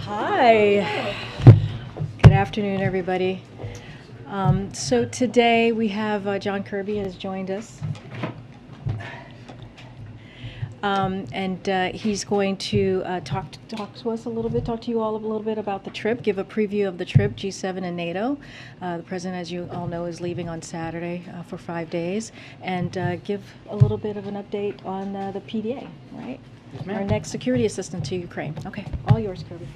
Hi. Good afternoon, everybody. So today we have John Kirby has joined us. And he's going to talk to us a little bit, talk to you all a little bit about the trip, give a preview of the trip, G7 and NATO. The president, as you all know, is leaving on Saturday for 5 days, and give a little bit of an update on the PDA, right? Yes, ma'am. Our next security assistance to Ukraine. Okay, all yours, Kirby.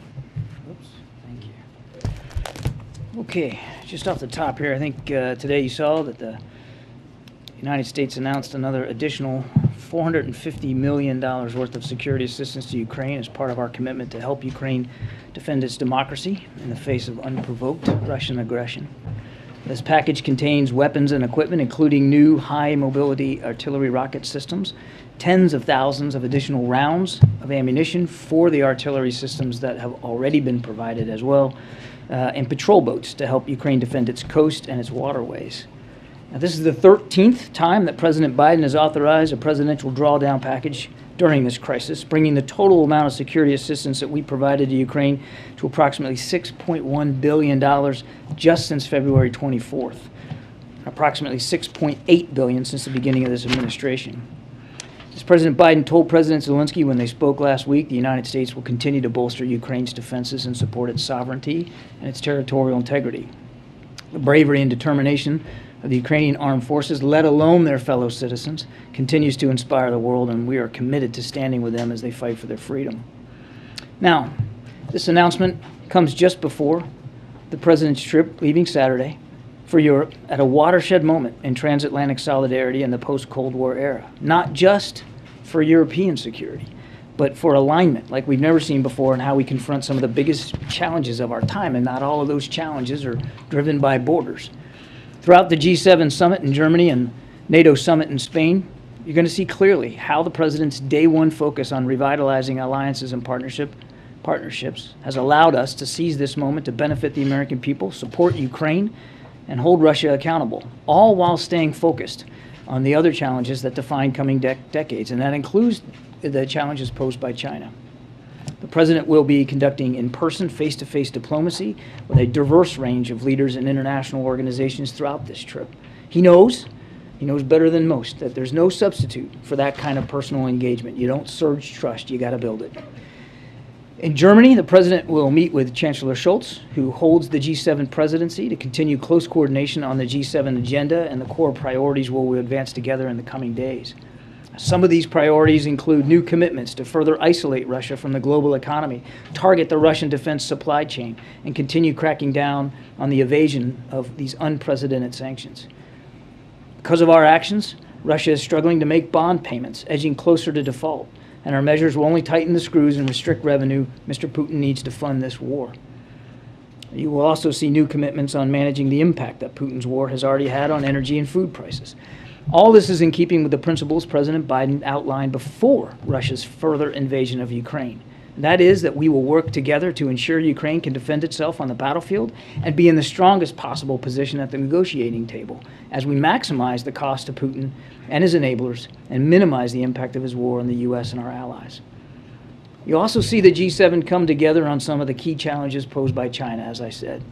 Oops, thank you. Okay, just off the top here, I think today you saw that the United States announced another additional $450 million worth of security assistance to Ukraine as part of our commitment to help Ukraine defend its democracy in the face of unprovoked Russian aggression. This package contains weapons and equipment, including new high-mobility artillery rocket systems, tens of thousands of additional rounds of ammunition for the artillery systems that have already been provided as well, and patrol boats to help Ukraine defend its coast and its waterways. Now, this is the 13th time that President Biden has authorized a presidential drawdown package during this crisis, bringing the total amount of security assistance that we provided to Ukraine to approximately $6.1 billion just since February 24th, approximately $6.8 billion since the beginning of this administration. As President Biden told President Zelensky when they spoke last week, the United States will continue to bolster Ukraine's defenses and support its sovereignty and its territorial integrity. The bravery and determination of the Ukrainian armed forces, let alone their fellow citizens, continues to inspire the world, and we are committed to standing with them as they fight for their freedom. Now, this announcement comes just before the President's trip leaving Saturday for Europe at a watershed moment in transatlantic solidarity in the post-Cold War era, not just for European security, but for alignment like we've never seen before in how we confront some of the biggest challenges of our time, and not all of those challenges are driven by borders. Throughout the G7 summit in Germany and NATO summit in Spain, you're going to see clearly how the President's day one focus on revitalizing alliances and partnerships has allowed us to seize this moment to benefit the American people, support Ukraine, and hold Russia accountable, all while staying focused on the other challenges that define coming decades, and that includes the challenges posed by China. The President will be conducting in-person, face-to-face diplomacy with a diverse range of leaders in international organizations throughout this trip. He knows better than most that there's no substitute for that kind of personal engagement. You don't surge trust, you got to build it. In Germany, the President will meet with Chancellor Scholz, who holds the G7 presidency, to continue close coordination on the G7 agenda and the core priorities we'll advance together in the coming days. Some of these priorities include new commitments to further isolate Russia from the global economy, target the Russian defense supply chain, and continue cracking down on the evasion of these unprecedented sanctions. Because of our actions, Russia is struggling to make bond payments, edging closer to default, and our measures will only tighten the screws and restrict revenue Mr. Putin needs to fund this war. You will also see new commitments on managing the impact that Putin's war has already had on energy and food prices. All this is in keeping with the principles President Biden outlined before Russia's further invasion of Ukraine. And that is that we will work together to ensure Ukraine can defend itself on the battlefield and be in the strongest possible position at the negotiating table as we maximize the cost to Putin and his enablers and minimize the impact of his war on the U.S. and our allies. You also see the G7 come together on some of the key challenges posed by China, as I said.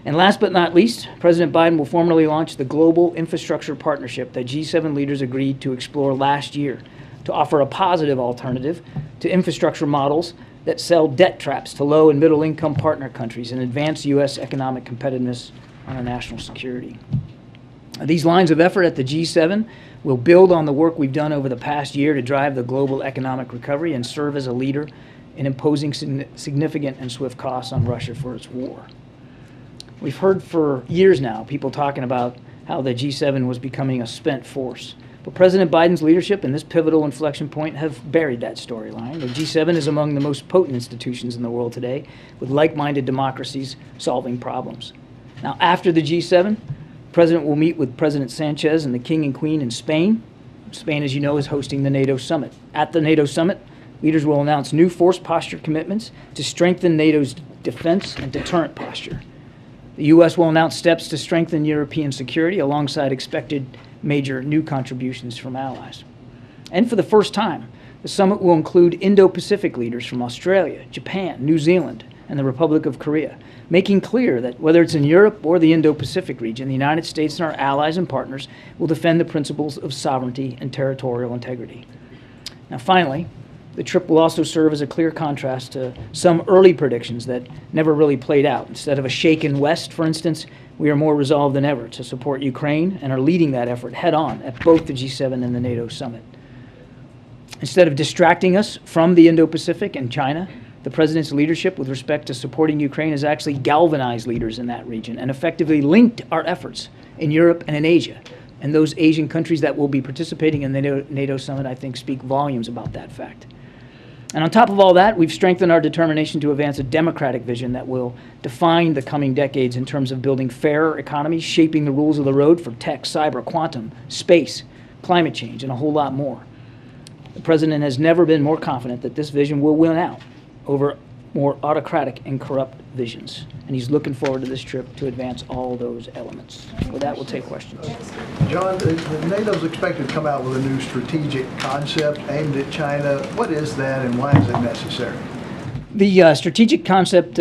And last but not least, President Biden will formally launch the Global Infrastructure Partnership that G7 leaders agreed to explore last year to offer a positive alternative to infrastructure models that sell debt traps to low and middle income partner countries and advance U.S. economic competitiveness on our national security. These lines of effort at the G7 will build on the work we've done over the past year to drive the global economic recovery and serve as a leader in imposing significant and swift costs on Russia for its war. We've heard for years now people talking about how the G7 was becoming a spent force. But President Biden's leadership and this pivotal inflection point have buried that storyline. The G7 is among the most potent institutions in the world today, with like-minded democracies solving problems. Now, after the G7, the President will meet with President Sanchez and the King and Queen in Spain. Spain, as you know, is hosting the NATO summit. At the NATO summit, leaders will announce new force posture commitments to strengthen NATO's defense and deterrent posture. The U.S. will announce steps to strengthen European security alongside expected major new contributions from allies. And for the first time, the summit will include Indo-Pacific leaders from Australia, Japan, New Zealand, and the Republic of Korea, making clear that whether it's in Europe or the Indo-Pacific region, the United States and our allies and partners will defend the principles of sovereignty and territorial integrity. Now, finally, the trip will also serve as a clear contrast to some early predictions that never really played out. Instead of a shaken West, for instance, we are more resolved than ever to support Ukraine and are leading that effort head-on at both the G7 and the NATO summit. Instead of distracting us from the Indo-Pacific and China, the President's leadership with respect to supporting Ukraine has actually galvanized leaders in that region and effectively linked our efforts in Europe and in Asia. And those Asian countries that will be participating in the NATO summit, I think, speak volumes about that fact. And on top of all that, we've strengthened our determination to advance a democratic vision that will define the coming decades in terms of building fairer economies, shaping the rules of the road for tech, cyber, quantum, space, climate change, and a whole lot more. The President has never been more confident that this vision will win out over more autocratic and corrupt visions. And he's looking forward to this trip to advance all those elements. With that, we'll take questions. John, NATO's expected to come out with a new strategic concept aimed at China. What is that and why is it necessary? The strategic concept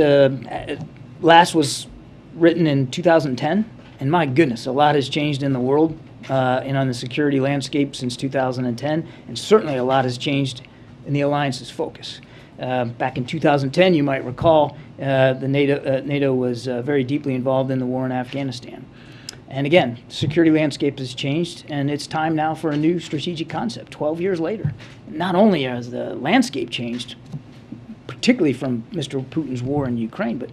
last was written in 2010, and my goodness, a lot has changed in the world and on the security landscape since 2010, and certainly a lot has changed in the alliance's focus. Back in 2010, you might recall, NATO was very deeply involved in the war in Afghanistan. And again, the security landscape has changed, and it's time now for a new strategic concept 12 years later. Not only has the landscape changed, particularly from Mr. Putin's war in Ukraine, but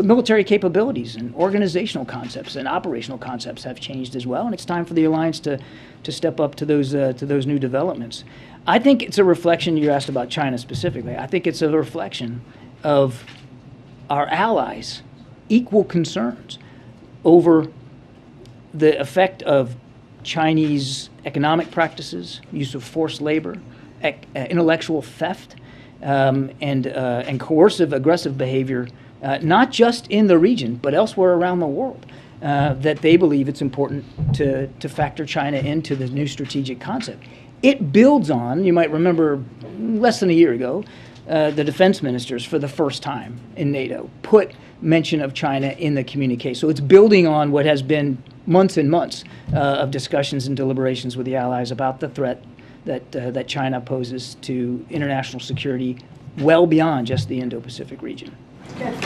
military capabilities and organizational concepts and operational concepts have changed as well, and it's time for the alliance to step up to those new developments. I think it's a reflection, you asked about China specifically, I think it's a reflection of our allies' equal concerns over the effect of Chinese economic practices, use of forced labor, intellectual theft, and coercive, aggressive behavior, not just in the region, but elsewhere around the world, that they believe it's important to factor China into the new strategic concept. It builds on, you might remember less than a year ago, the defense ministers for the first time in NATO put mention of China in the communique. So it's building on what has been months and months of discussions and deliberations with the allies about the threat that China poses to international security well beyond just the Indo-Pacific region. Hey,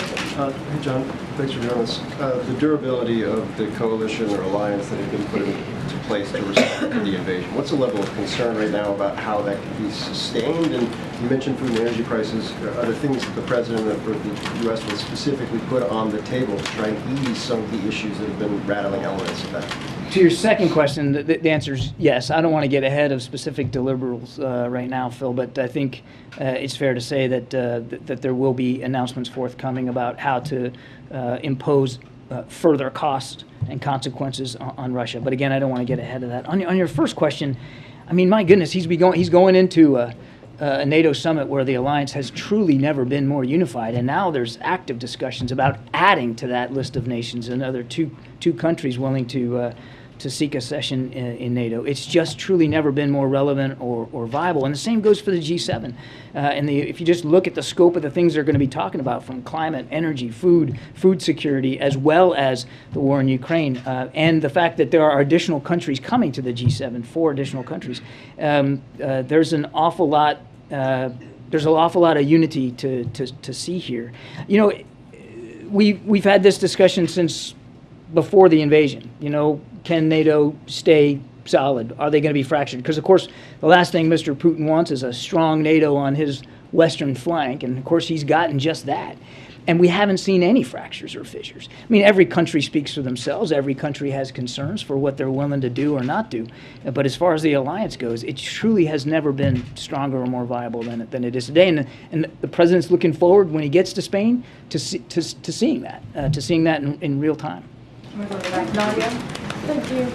John, thanks for doing this. The durability of the coalition or alliance that has been put into place to respond to the invasion, what's the level of concern right now about how that can be sustained? And you mentioned food and energy prices. Are there things that the President or the U.S. will specifically put on the table to try and ease some of the issues that have been rattling elements of that? To your second question, the answer is yes. I don't want to get ahead of specific deliverables right now, Phil, but I think it's fair to say that that there will be announcements forthcoming about how to impose further costs and consequences on Russia. But again, I don't want to get ahead of that. On your first question, I mean, my goodness, he's going into a NATO summit where the alliance has truly never been more unified, and now there's active discussions about adding to that list of nations another two countries willing to seek a session in NATO. It's just truly never been more relevant or viable. And the same goes for the G7. If you just look at the scope of the things they're going to be talking about, from climate, energy, food security, as well as the war in Ukraine, and the fact that there are additional countries coming to the G7, 4 additional countries, there's an awful lot. There's an awful lot of unity to see here. You know, we've had this discussion since before the invasion. You know, can NATO stay solid? Are they going to be fractured? Because, of course, the last thing Mr. Putin wants is a strong NATO on his western flank, and, of course, he's gotten just that. And we haven't seen any fractures or fissures. I mean, every country speaks for themselves. Every country has concerns for what they're willing to do or not do. But as far as the alliance goes, it truly has never been stronger or more viable than it is today. And the President's looking forward, when he gets to Spain, to seeing that in real time. Nadia. Thank you.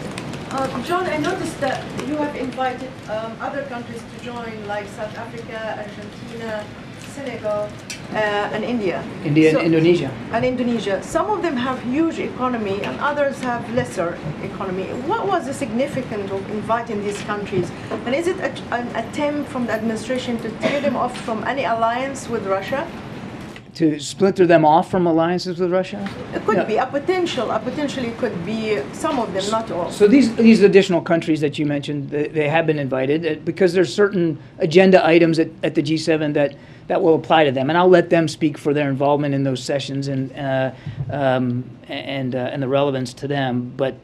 John, I noticed that you have invited other countries to join, like South Africa, Argentina, Senegal, and India. India So- and Indonesia. And Indonesia. Some of them have huge economy and others have lesser economy. What was the significance of inviting these countries? And is it an attempt from the administration to tear them off from any alliance with Russia? To splinter them off from alliances with Russia? It could No. be a potentially could be some of them, not all. So these additional countries that you mentioned, they have been invited because there's certain agenda items at the G7 that will apply to them, and I'll let them speak for their involvement in those sessions and the relevance to them. But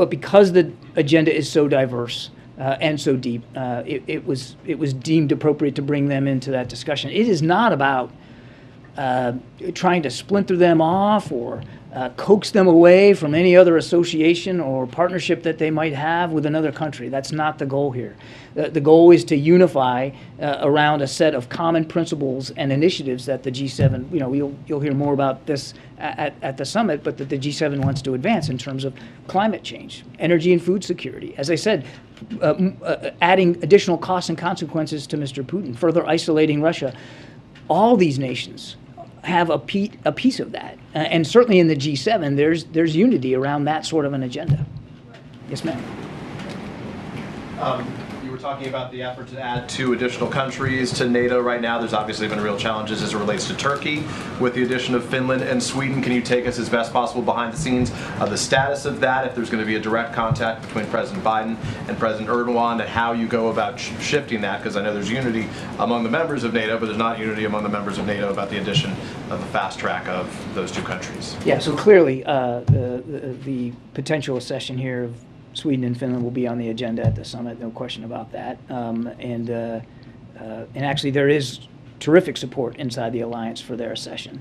because the agenda is so diverse and so deep, it was deemed appropriate to bring them into that discussion. It is not about trying to splinter them off or coax them away from any other association or partnership that they might have with another country. That's not the goal here. The goal is to unify around a set of common principles and initiatives that the G7, you'll hear more about this at the summit, but that the G7 wants to advance in terms of climate change, energy and food security. As I said, adding additional costs and consequences to Mr. Putin, further isolating Russia. All these nations have a piece of that, and certainly in the G7, there's unity around that sort of an agenda. Yes, ma'am. You were talking about the effort to add 2 additional countries to NATO right now. There's obviously been real challenges as it relates to Turkey with the addition of Finland and Sweden. Can you take us as best possible behind the scenes of the status of that, if there's going to be a direct contact between President Biden and President Erdogan, and how you go about shifting that? Because I know there's unity among the members of NATO, but there's not unity among the members of NATO about the addition of a fast track of those 2 countries. Yeah, so clearly the potential accession here of Sweden and Finland will be on the agenda at the summit, no question about that. And actually, there is terrific support inside the alliance for their accession.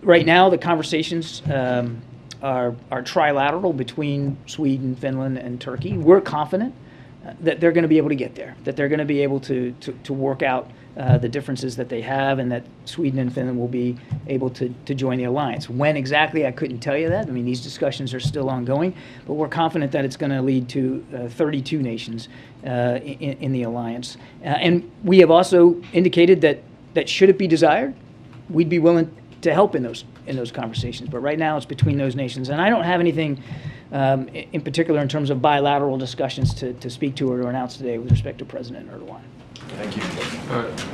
Right now, the conversations are trilateral between Sweden, Finland, and Turkey. We're confident that they're going to be able to get there, that they're going to be able to work out the differences that they have, and that Sweden and Finland will be able to join the alliance. When exactly, I couldn't tell you that. I mean, these discussions are still ongoing, but we're confident that it's going to lead to 32 nations in the alliance. And we have also indicated that should it be desired, we'd be willing to help in those conversations. But right now, it's between those nations, and I don't have anything in particular in terms of bilateral discussions to speak to or to announce today with respect to President Erdogan. Thank you.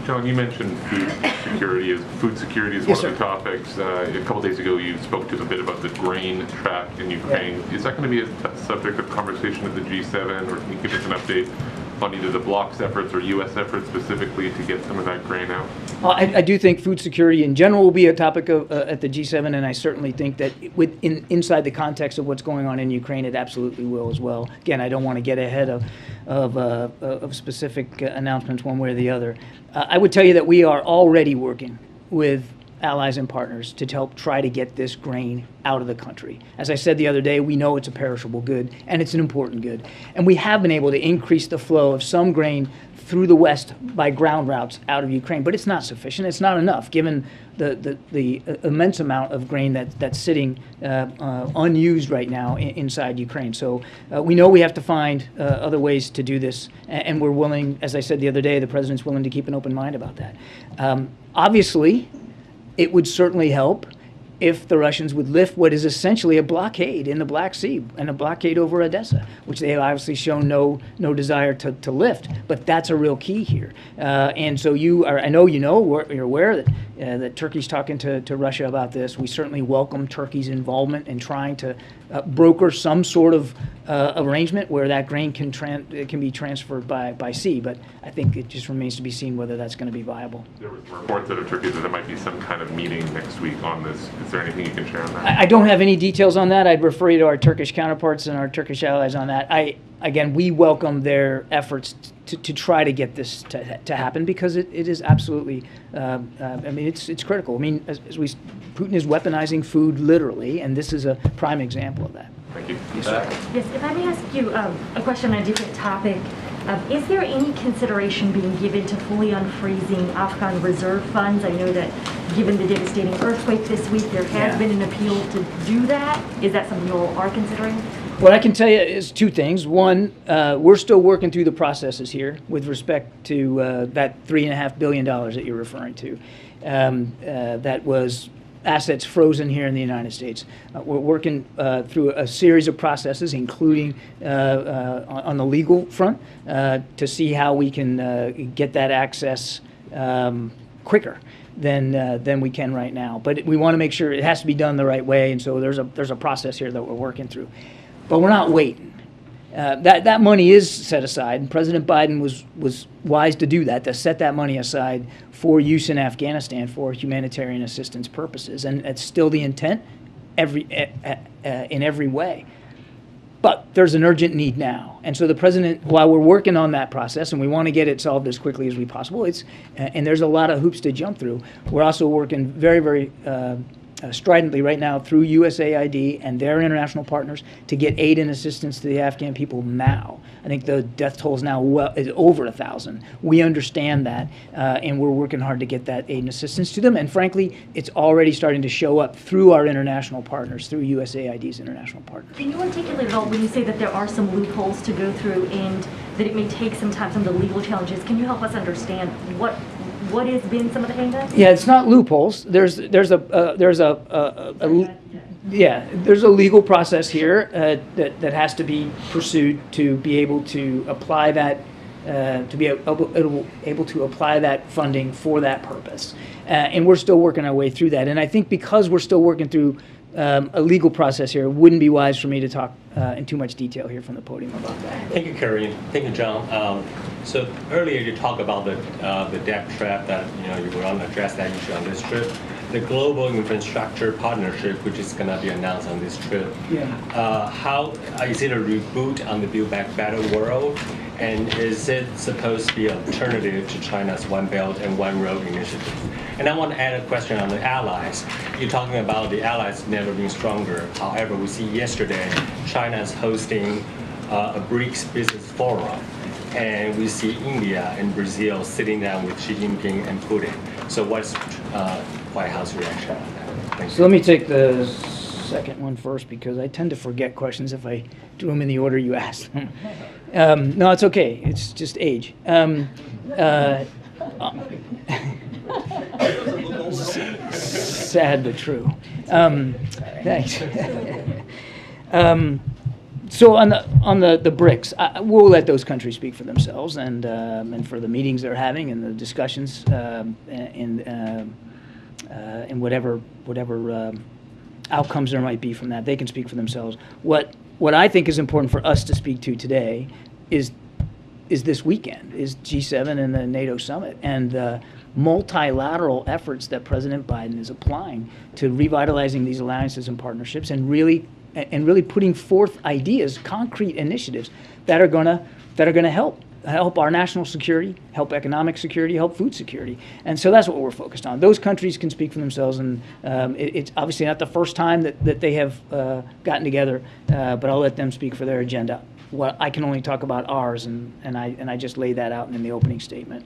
John, you mentioned food security. Food security is Yes, one of sir. the topics. A couple days ago, you spoke to a bit about the grain trap in Ukraine. Is that going to be a subject of conversation at the G7, or can you give us an update on either the bloc's efforts or U.S. efforts specifically to get some of that grain out? I do think food security in general will be a topic at the G7, and I certainly think that inside the context of what's going on in Ukraine, it absolutely will as well. Again, I don't want to get ahead of specific announcements one way or the other. I would tell you that we are already working with allies and partners to help try to get this grain out of the country. As I said the other day, we know it's a perishable good, and it's an important good. And we have been able to increase the flow of some grain through the West by ground routes out of Ukraine, but it's not sufficient. It's not enough, given the immense amount of grain that's sitting unused right now inside Ukraine. So we know we have to find other ways to do this, and we're willing, as I said the other day, the president's willing to keep an open mind about that. Obviously, it would certainly help if the Russians would lift what is essentially a blockade in the Black Sea and a blockade over Odessa, which they have obviously shown no desire to lift. But that's a real key here. And so you're aware that Turkey's talking to Russia about this. We certainly welcome Turkey's involvement in trying to broker some sort of arrangement where that grain can be transferred by sea. But I think it just remains to be seen whether that's going to be viable. There was reports out of Turkey that there might be some kind of meeting next week on this. Is there anything you can share on that? I don't have any details on that. I'd refer you to our Turkish counterparts and our Turkish allies on that. Again, we welcome their efforts to try to get this to happen, because it is absolutely, it's critical. I mean, Putin is weaponizing food literally, and this is a prime example of that. Thank you. Yes, sir. Yes, if I may ask you a question on a different topic. Is there any consideration being given to fully unfreezing Afghan reserve funds? I know that given the devastating earthquake this week, there has been an appeal to do that. Is that something you all are considering? What I can tell you is two things. One, we're still working through the processes here with respect to that $3.5 billion that you're referring to. That was assets frozen here in the United States. We're working through a series of processes, including on the legal front, to see how we can get that access quicker than we can right now. But we want to make sure it has to be done the right way, and so there's a process here that we're working through. But we're not waiting. That money is set aside, and President Biden was wise to do that, to set that money aside for use in Afghanistan for humanitarian assistance purposes, and it's still the intent in every way. But there's an urgent need now, and so the president, while we're working on that process, and we want to get it solved as quickly as we possible, and there's a lot of hoops to jump through. We're also working very, very stridently right now through USAID and their international partners to get aid and assistance to the Afghan people now. I think the death toll is now is over 1,000. We understand that, and we're working hard to get that aid and assistance to them. And frankly, it's already starting to show up through our international partners, through USAID's international partners. Can you articulate at all when you say that there are some loopholes to go through and that it may take some time, some of the legal challenges? Can you help us understand what has been some of the hang-ups? Yeah, it's not loopholes. There's a legal process here that has to be pursued to be able to apply that able to apply that funding for that purpose, and we're still working our way through that. And I think because we're still working through a legal process here, it wouldn't be wise for me to talk in too much detail here from the podium about that. Thank you, Karine. Thank you, John. So earlier you talked about the debt trap that you were going to address that issue on this trip. The global infrastructure partnership, which is going to be announced on this trip. Yeah. How is it a reboot on the Build Back Better world, and is it supposed to be an alternative to China's One Belt and One Road initiative? And I want to add a question on the allies. You're talking about the allies never being stronger. However, we see yesterday China is hosting a BRICS business forum, and we see India and Brazil sitting down with Xi Jinping and Putin. So what's White House reaction on that? Thank you. So let me take the second one first, because I tend to forget questions if I do them in the order you asked them. No, it's okay. It's just age. Sad but true. Thanks. So on the BRICS, we'll let those countries speak for themselves, and for the meetings they're having and the discussions and whatever outcomes there might be from that, they can speak for themselves. What I think is important for us to speak to today is this weekend, is G7 and the NATO summit, and the multilateral efforts that President Biden is applying to revitalizing these alliances and partnerships, and really putting forth ideas, concrete initiatives that are gonna help our national security, help economic security, help food security. And so that's what we're focused on. Those countries can speak for themselves, and it's obviously not the first time that they have gotten together, but I'll let them speak for their agenda. Well, I can only talk about ours, and I just laid that out in the opening statement.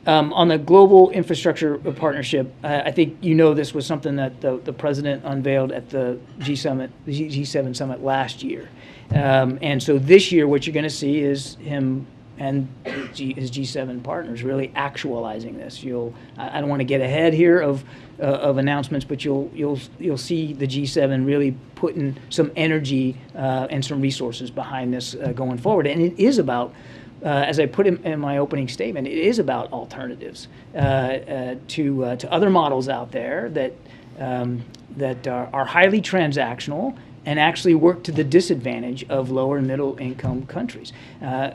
On the global infrastructure partnership, I think this was something that the president unveiled at the G7 summit last year. And so this year, what you're going to see is him and his G7 partners really actualizing this. I don't want to get ahead here of announcements, but you'll see the G7 really putting some energy and some resources behind this going forward. And it is about, as I put in my opening statement, it is about alternatives to other models out there that are highly transactional and actually work to the disadvantage of lower and middle income countries.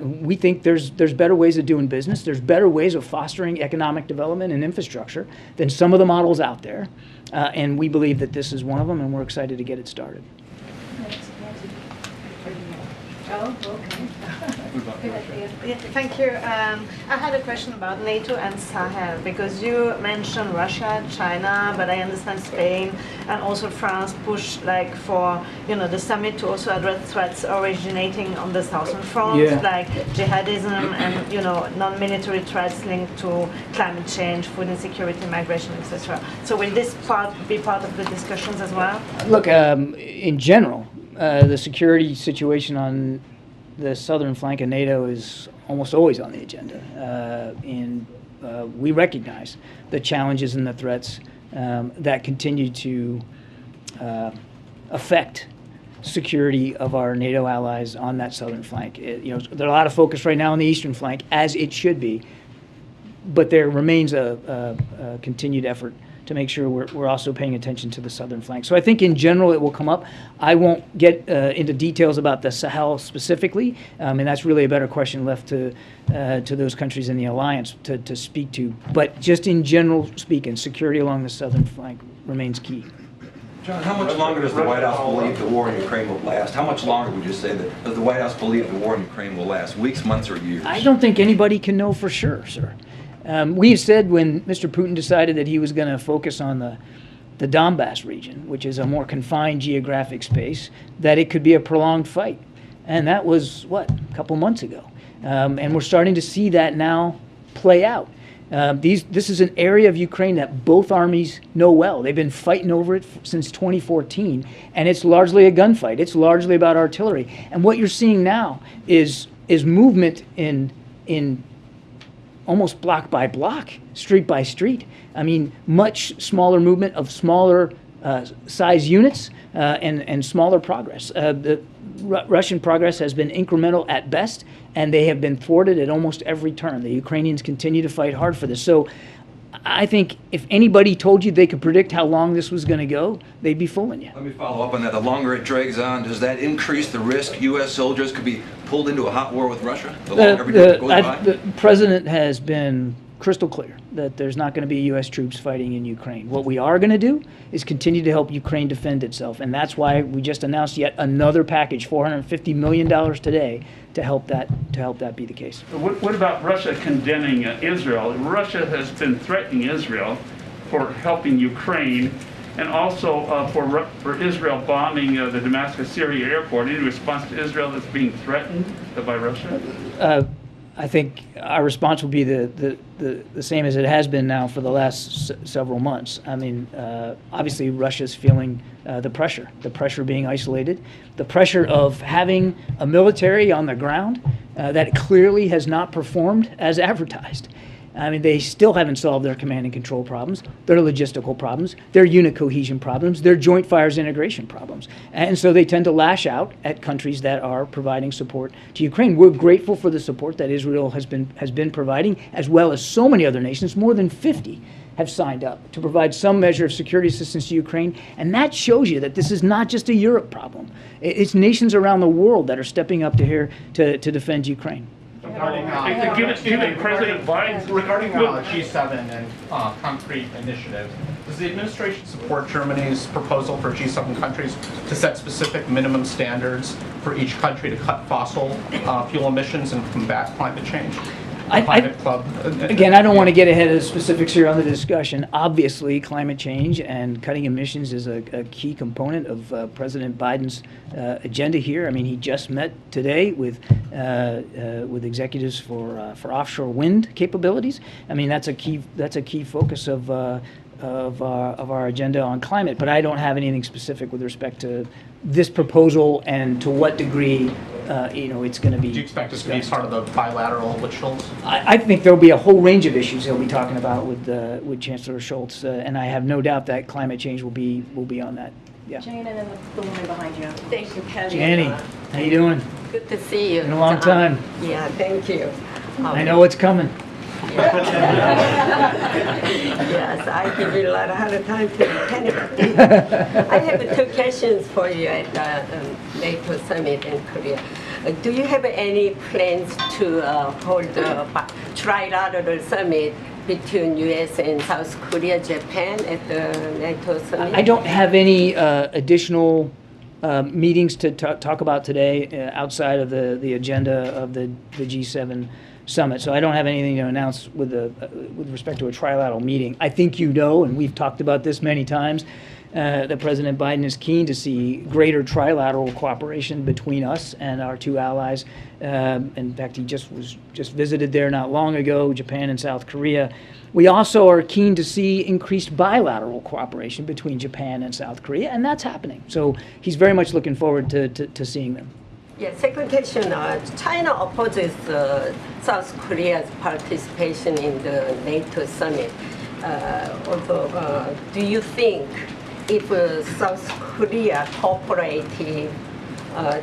We think there's better ways of doing business, there's better ways of fostering economic development and infrastructure than some of the models out there, and we believe that this is one of them, and we're excited to get it started. Oh, okay. Yeah, thank you. I had a question about NATO and Sahel because you mentioned Russia, China, but I understand Spain and also France push like for the summit to also address threats originating on the southern front, like jihadism and non-military threats linked to climate change, food insecurity, migration, etc. So will this be part of the discussions as well? Look, in general, the security situation on the southern flank of NATO is almost always on the agenda. And we recognize the challenges and the threats that continue to affect security of our NATO allies on that southern flank. There's a lot of focus right now on the eastern flank, as it should be, but there remains a continued effort to make sure we're also paying attention to the southern flank. So I think in general it will come up. I won't get into details about the Sahel specifically, and that's really a better question left to those countries in the alliance to speak to. But just in general speaking, security along the southern flank remains key. John, how much longer does the White House believe the war in Ukraine will last? How much longer would you say that does the White House believe the war in Ukraine will last? Weeks, months, or years? I don't think anybody can know for sure, sir. We said when Mr. Putin decided that he was going to focus on the Donbass region, which is a more confined geographic space, that it could be a prolonged fight. And that was, a couple months ago. And we're starting to see that now play out. This is an area of Ukraine that both armies know well. They've been fighting over it since 2014, and it's largely a gunfight. It's largely about artillery. And what you're seeing now is movement in almost block by block, street by street. I mean, much smaller movement of smaller size units and smaller progress. The Russian progress has been incremental at best, and they have been thwarted at almost every turn. The Ukrainians continue to fight hard for this. So I think if anybody told you they could predict how long this was going to go, they'd be fooling you. Let me follow up on that. The longer it drags on, does that increase the risk U.S. soldiers could be pulled into a hot war with Russia? The longer every day goes by? The president has been crystal clear that there's not going to be U.S. troops fighting in Ukraine. What we are going to do is continue to help Ukraine defend itself, and that's why we just announced yet another package, $450 million today, to help that be the case. What about Russia condemning Israel? Russia has been threatening Israel for helping Ukraine, and also for Israel bombing the Damascus, Syria airport. Any response to Israel that's being threatened by Russia? I think our response will be the same as it has been now for the last several months. I mean, obviously Russia's feeling the pressure being isolated, the pressure of having a military on the ground that clearly has not performed as advertised. I mean, they still haven't solved their command and control problems, their logistical problems, their unit cohesion problems, their joint fires integration problems. And so they tend to lash out at countries that are providing support to Ukraine. We're grateful for the support that Israel has been providing, as well as so many other nations. More than 50 have signed up to provide some measure of security assistance to Ukraine. And that shows you that this is not just a Europe problem. It's nations around the world that are stepping up to defend Ukraine. Given President Biden's regarding G7 and concrete initiatives, does the administration support Germany's proposal for G7 countries to set specific minimum standards for each country to cut fossil fuel emissions and combat climate change? Again, I don't want to get ahead of the specifics here on the discussion. Obviously, climate change and cutting emissions is a key component of President Biden's agenda here. I mean, he just met today with executives for offshore wind capabilities. I mean, that's a key focus of our agenda on climate. But I don't have anything specific with respect to this proposal and to what degree it's going to be. Do you expect this to be part of the bilateral with Scholz? I think there'll be a whole range of issues he'll be talking about with Chancellor Scholz, and I have no doubt that climate change will be on that. Yeah. Jane, and then the woman behind you. Thank you, Karine. Jenny, how you doing? Good to see you. Been a long time. Yeah, thank you. I know what's coming. Yes, I give you a lot of hard time to Canada. I have two questions for you at the NATO summit in Korea. Do you have any plans to hold a trilateral summit between U.S. and South Korea, Japan at the NATO summit? I don't have any additional meetings to talk about today outside of the agenda of the G7 summit. So I don't have anything to announce with respect to a trilateral meeting. I think you know, and we've talked about this many times, that President Biden is keen to see greater trilateral cooperation between us and our two allies. In fact, he just visited there not long ago, Japan and South Korea. We also are keen to see increased bilateral cooperation between Japan and South Korea, and that's happening. So he's very much looking forward to seeing them. Yeah, second question. China opposes South Korea's participation in the NATO summit. Also, do you think if South Korea cooperated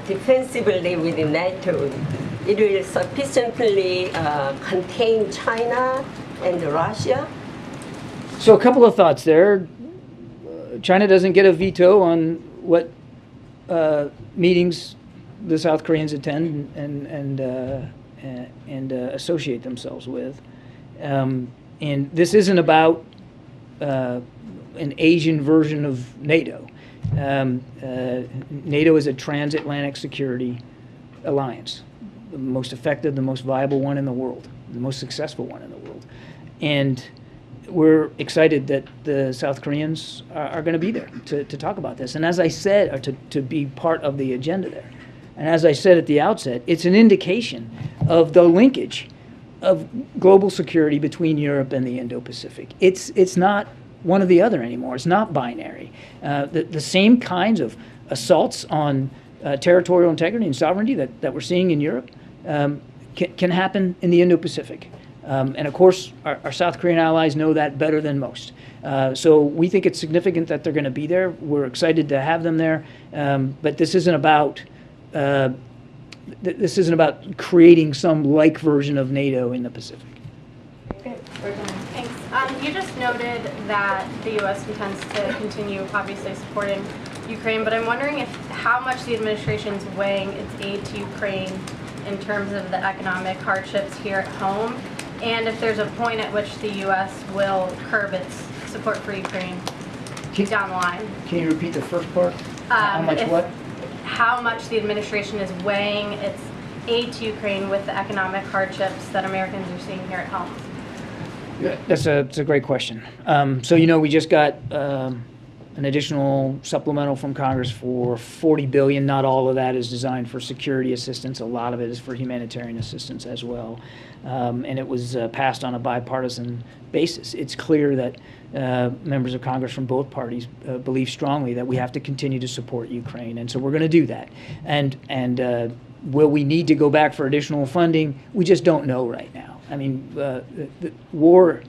defensively with NATO, it will sufficiently contain China and Russia? So a couple of thoughts there. China doesn't get a veto on what meetings the South Koreans attend and associate themselves with. And this isn't about an Asian version of NATO. NATO is a transatlantic security alliance, the most effective, the most viable one in the world, the most successful one in the world. And we're excited that the South Koreans are going to be there to talk about this. And as I said, or to be part of the agenda there. And as I said at the outset, it's an indication of the linkage of global security between Europe and the Indo-Pacific. It's not one or the other anymore. It's not binary. The same kinds of assaults on territorial integrity and sovereignty that we're seeing in Europe can happen in the Indo-Pacific. And of course, our South Korean allies know that better than most. So we think it's significant that they're going to be there. We're excited to have them there. But this isn't about creating some like version of NATO in the Pacific. Okay, we're done. Thanks. You just noted that the U.S. intends to continue, obviously, supporting Ukraine, but I'm wondering how much the administration is weighing its aid to Ukraine in terms of the economic hardships here at home, and if there's a point at which the U.S. will curb its support for Ukraine down the line. Can you repeat the first part? How much what? How much the administration is weighing its aid to Ukraine with the economic hardships that Americans are seeing here at home. That's a great question. So, we just got an additional supplemental from Congress for $40 billion. Not all of that is designed for security assistance. A lot of it is for humanitarian assistance as well. And it was passed on a bipartisan basis. It's clear that members of Congress from both parties believe strongly that we have to continue to support Ukraine. And so we're going to do that. And will we need to go back for additional funding? We just don't know right now. I mean, the war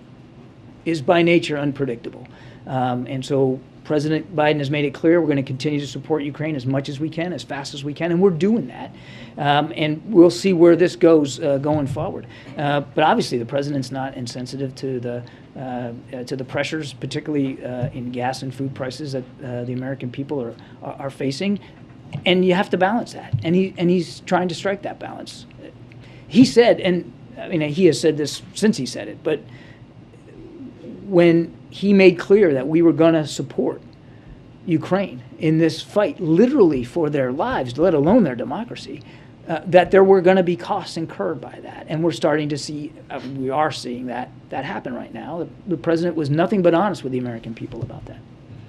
is by nature unpredictable. And so President Biden has made it clear we're going to continue to support Ukraine as much as we can, as fast as we can, and we're doing that. And we'll see where this goes going forward. But obviously, the president's not insensitive to the pressures, particularly in gas and food prices that the American people are facing. And you have to balance that. And he's trying to strike that balance. He said, and I mean, he has said this since he said it, but when he made clear that we were going to support Ukraine in this fight, literally for their lives, let alone their democracy, that there were going to be costs incurred by that. And we're starting to see, we are seeing that happen right now. The president was nothing but honest with the American people about that.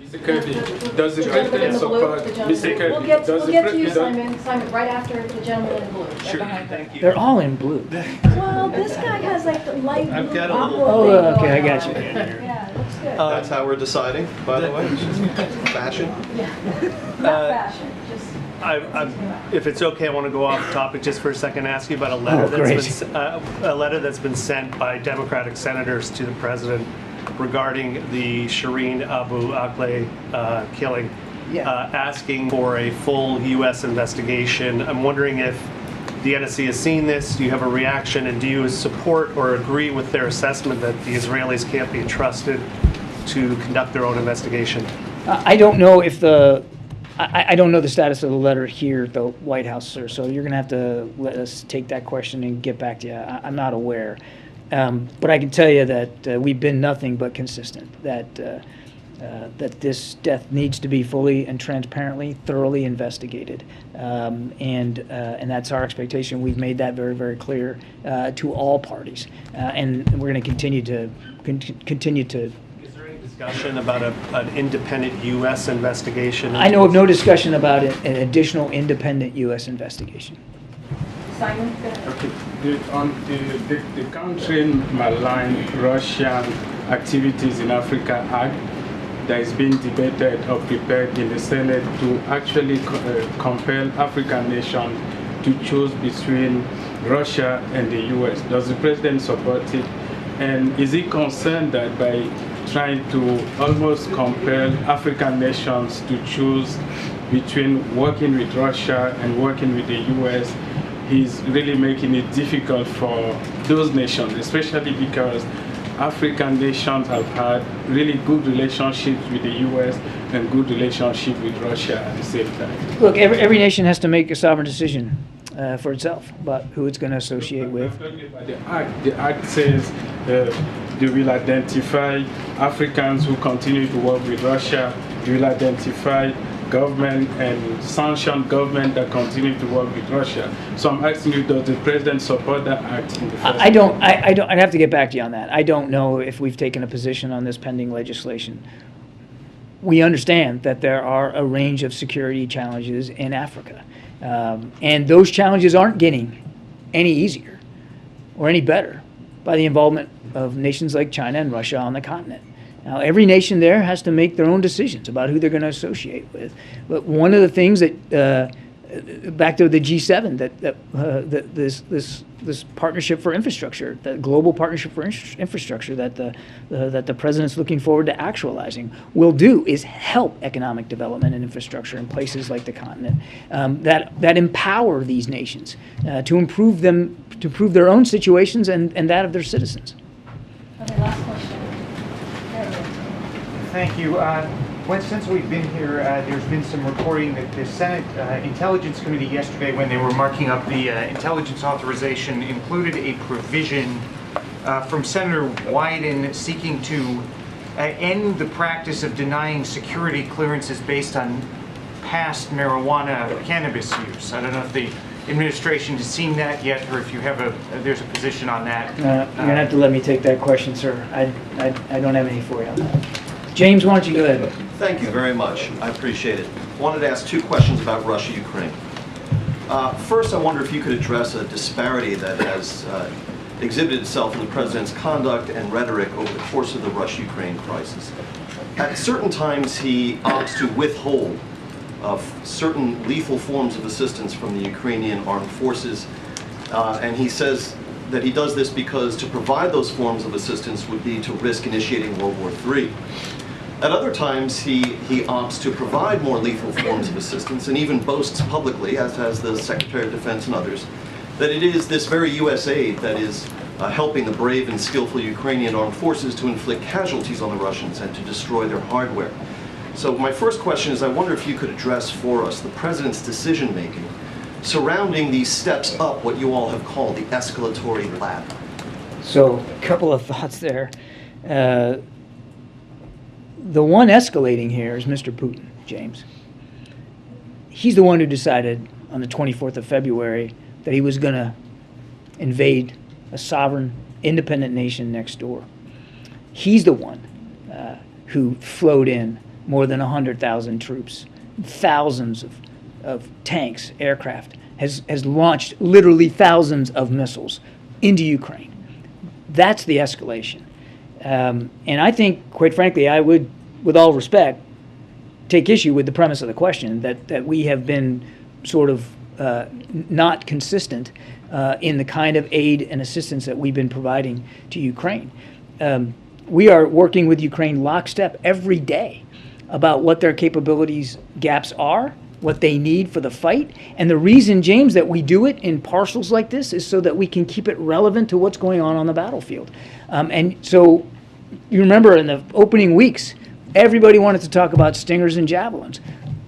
Mr. Kirby, does the president support? Mr. Kirby, we'll get to you, Simon. Simon, right after the gentleman in blue. Right Sure. Thank They're all in blue. Well, this guy has like the light blue. I've got a little. Oh, okay, I got you. Yeah, it looks good. That's how we're deciding, by the way. Fashion. Not fashion, just. If it's okay, I want to go off topic just for a second and ask you about a letter that's been sent by Democratic senators to the president regarding the Shireen Abu Akleh killing, asking for a full U.S. investigation. I'm wondering if the NSC has seen this. Do you have a reaction, and do you support or agree with their assessment that the Israelis can't be trusted to conduct their own investigation? I don't know if I don't know the status of the letter here at the White House, sir, so you're going to have to let us take that question and get back to you. I'm not aware. But I can tell you that we've been nothing but consistent, that that this death needs to be fully and transparently, thoroughly investigated, and that's our expectation. We've made that very, very clear to all parties, and we're going to continue to Is there any discussion about an independent U.S. investigation? I know of no discussion about an additional independent U.S. investigation. Simon? Okay. The country malign Russian activities in Africa Act that is being debated or prepared in the Senate to actually compel African nations to choose between Russia and the U.S. Does the president support it? And is he concerned that by trying to almost compel African nations to choose between working with Russia and working with the U.S., he's really making it difficult for those nations, especially because African nations have had really good relationships with the U.S. and good relationship with Russia at the same time. Look, every nation has to make a sovereign decision for itself about who it's going to associate with. The act says they will identify Africans who continue to work with Russia. They will identify government and sanction government that continue to work with Russia. So I'm asking you, does the president support that act in the first I don't. I'd have to get back to you on that. I don't know if we've taken a position on this pending legislation. We understand that there are a range of security challenges in Africa, and those challenges aren't getting any easier or any better by the involvement of nations like China and Russia on the continent. Now, every nation there has to make their own decisions about who they're going to associate with. But one of the things that, back to the G7, that this partnership for infrastructure, the global partnership for infrastructure that the president's looking forward to actualizing, will do is help economic development and infrastructure in places like the continent that empower these nations to improve their own situations and that of their citizens. Okay, last question. Thank you. Since we've been here, there's been some reporting that the Senate Intelligence Committee yesterday, when they were marking up the intelligence authorization, included a provision from Senator Wyden seeking to end the practice of denying security clearances based on past marijuana cannabis use. I don't know if the administration has seen that yet, or if you have there's a position on that. You're gonna have to let me take that question, sir. I don't have any for you on that. James, why don't you go ahead? Thank you very much. I appreciate it. I wanted to ask two questions about Russia, Ukraine. First, I wonder if you could address a disparity that has exhibited itself in the president's conduct and rhetoric over the course of the Russia-Ukraine crisis. At certain times, he opts to withhold of certain lethal forms of assistance from the Ukrainian armed forces, and he says that he does this because to provide those forms of assistance would be to risk initiating World War III. At other times, he opts to provide more lethal forms of assistance and even boasts publicly, as has the Secretary of Defense and others, that it is this very U.S. aid that is helping the brave and skillful Ukrainian armed forces to inflict casualties on the Russians and to destroy their hardware. So my first question is, I wonder if you could address for us the President's decision-making surrounding these steps up what you all have called the escalatory ladder. So, a couple of thoughts there. The one escalating here is Mr. Putin, James. He's the one who decided on the 24th of February that he was going to invade a sovereign, independent nation next door. He's the one who flowed in more than 100,000 troops, thousands of tanks, aircraft, has launched literally thousands of missiles into Ukraine. That's the escalation. And I think, quite frankly, I would, with all respect, take issue with the premise of the question that we have been sort of not consistent in the kind of aid and assistance that we've been providing to Ukraine. We are working with Ukraine lockstep every day about what their capabilities gaps are, what they need for the fight. And the reason, James, that we do it in parcels like this is so that we can keep it relevant to what's going on the battlefield. And so you remember in the opening weeks, everybody wanted to talk about Stingers and Javelins.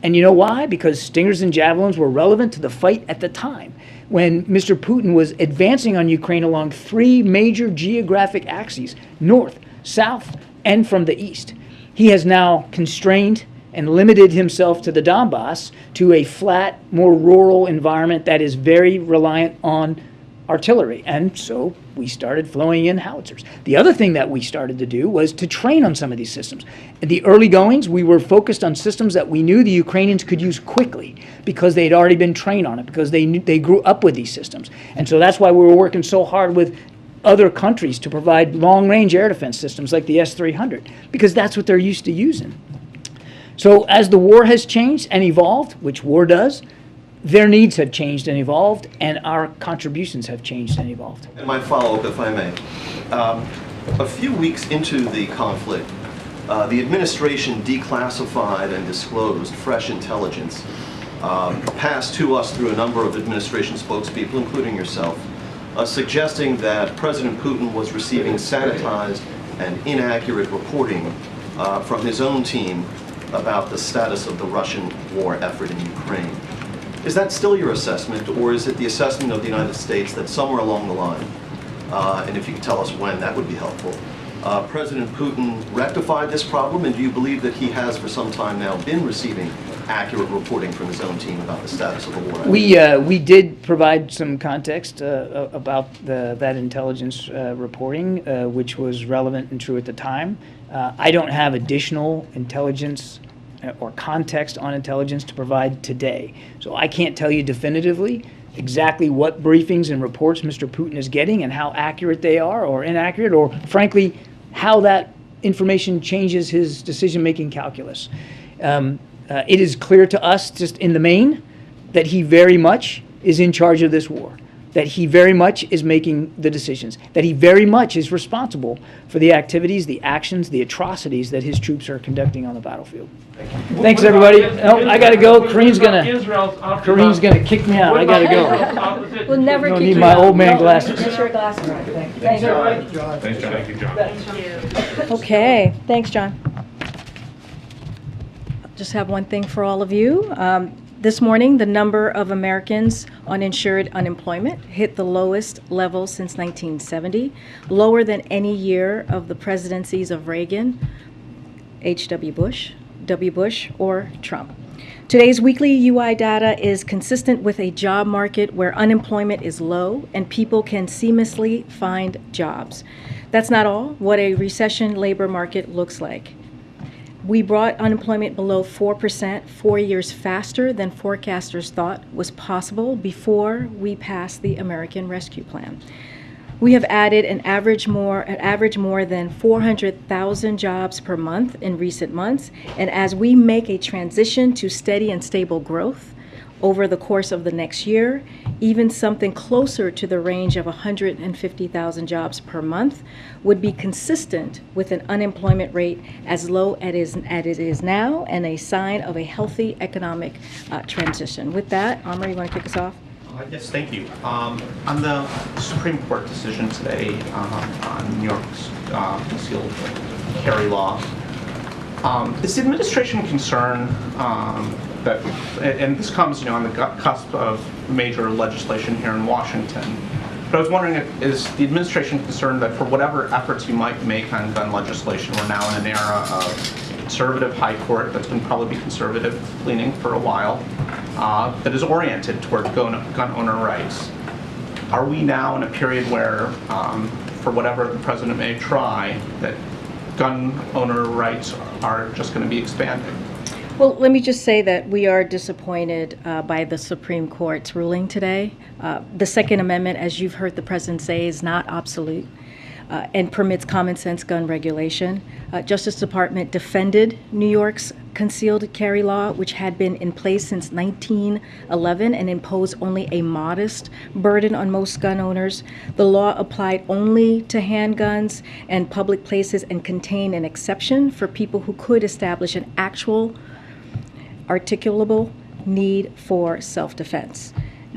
And you know why? Because Stingers and Javelins were relevant to the fight at the time when Mr. Putin was advancing on Ukraine along three major geographic axes, north, south, and from the east. he has now constrained and limited himself to the Donbass, to a flat, more rural environment that is very reliant on artillery. And so we started flowing in howitzers. The other thing that we started to do was to train on some of these systems. In the early goings, we were focused on systems that we knew the Ukrainians could use quickly because they'd already been trained on it, because they grew up with these systems. And so that's why we were working so hard with other countries to provide long-range air defense systems like the S-300, because that's what they're used to using. So as the war has changed and evolved, which war does, their needs have changed and evolved, and our contributions have changed and evolved. And my follow-up, if I may. A few weeks into the conflict, the administration declassified and disclosed fresh intelligence passed to us through a number of administration spokespeople, including yourself, suggesting that President Putin was receiving sanitized and inaccurate reporting from his own team about the status of the Russian war effort in Ukraine. Is that still your assessment, or is it the assessment of the United States that somewhere along the line, and if you could tell us when, that would be helpful, President Putin rectified this problem, and do you believe that he has for some time now been receiving accurate reporting from his own team about the status of the war? We did provide some context about that intelligence reporting, which was relevant and true at the time. I don't have additional intelligence or context on intelligence to provide today. So I can't tell you definitively exactly what briefings and reports Mr. Putin is getting and how accurate they are or inaccurate, or frankly, how that information changes his decision-making calculus. It is clear to us, just in the main, that he very much is in charge of this war, that he very much is making the decisions, that he very much is responsible for the activities, the actions, the atrocities that his troops are conducting on the battlefield. Thanks, everybody. No, I gotta go. Karine's gonna kick me out. I gotta go. We'll never Don't keep need you my out. old man No, glasses. Get your glasses on. Thanks, Thanks, everybody. Thanks, John. Thank you, John. Thank you. Okay, thanks, John. Just have one thing for all of you. This morning, the number of Americans on insured unemployment hit the lowest level since 1970, lower than any year of the presidencies of Reagan, W. Bush, or Trump. Today's weekly UI data is consistent with a job market where unemployment is low and people can seamlessly find jobs. That's not all what a recession labor market looks like. We brought unemployment below 4% 4 years faster than forecasters thought was possible before we passed the American Rescue Plan. We have added an average more than 400,000 jobs per month in recent months, and as we make a transition to steady and stable growth over the course of the next year, even something closer to the range of 150,000 jobs per month would be consistent with an unemployment rate as low as it is now, and a sign of a healthy economic transition. With that, Amr, you want to kick us off? Yes, thank you. On the Supreme Court decision today on New York's concealed carry law, is the administration concerned that, and this comes, on the cusp of major legislation here in Washington, but I was wondering, is the administration concerned that for whatever efforts you might make on gun legislation, we're now in an era of conservative high court that's going to probably be conservative leaning for a while, that is oriented toward gun owner rights. Are we now in a period where, for whatever the president may try, that gun owner rights are just going to be expanded? Well, let me just say that we are disappointed by the Supreme Court's ruling today. The Second Amendment, as you've heard the president say, is not obsolete and permits common sense gun regulation. Justice Department defended New York's concealed carry law, which had been in place since 1911 and imposed only a modest burden on most gun owners. The law applied only to handguns and public places and contained an exception for people who could establish an actual articulable need for self-defense.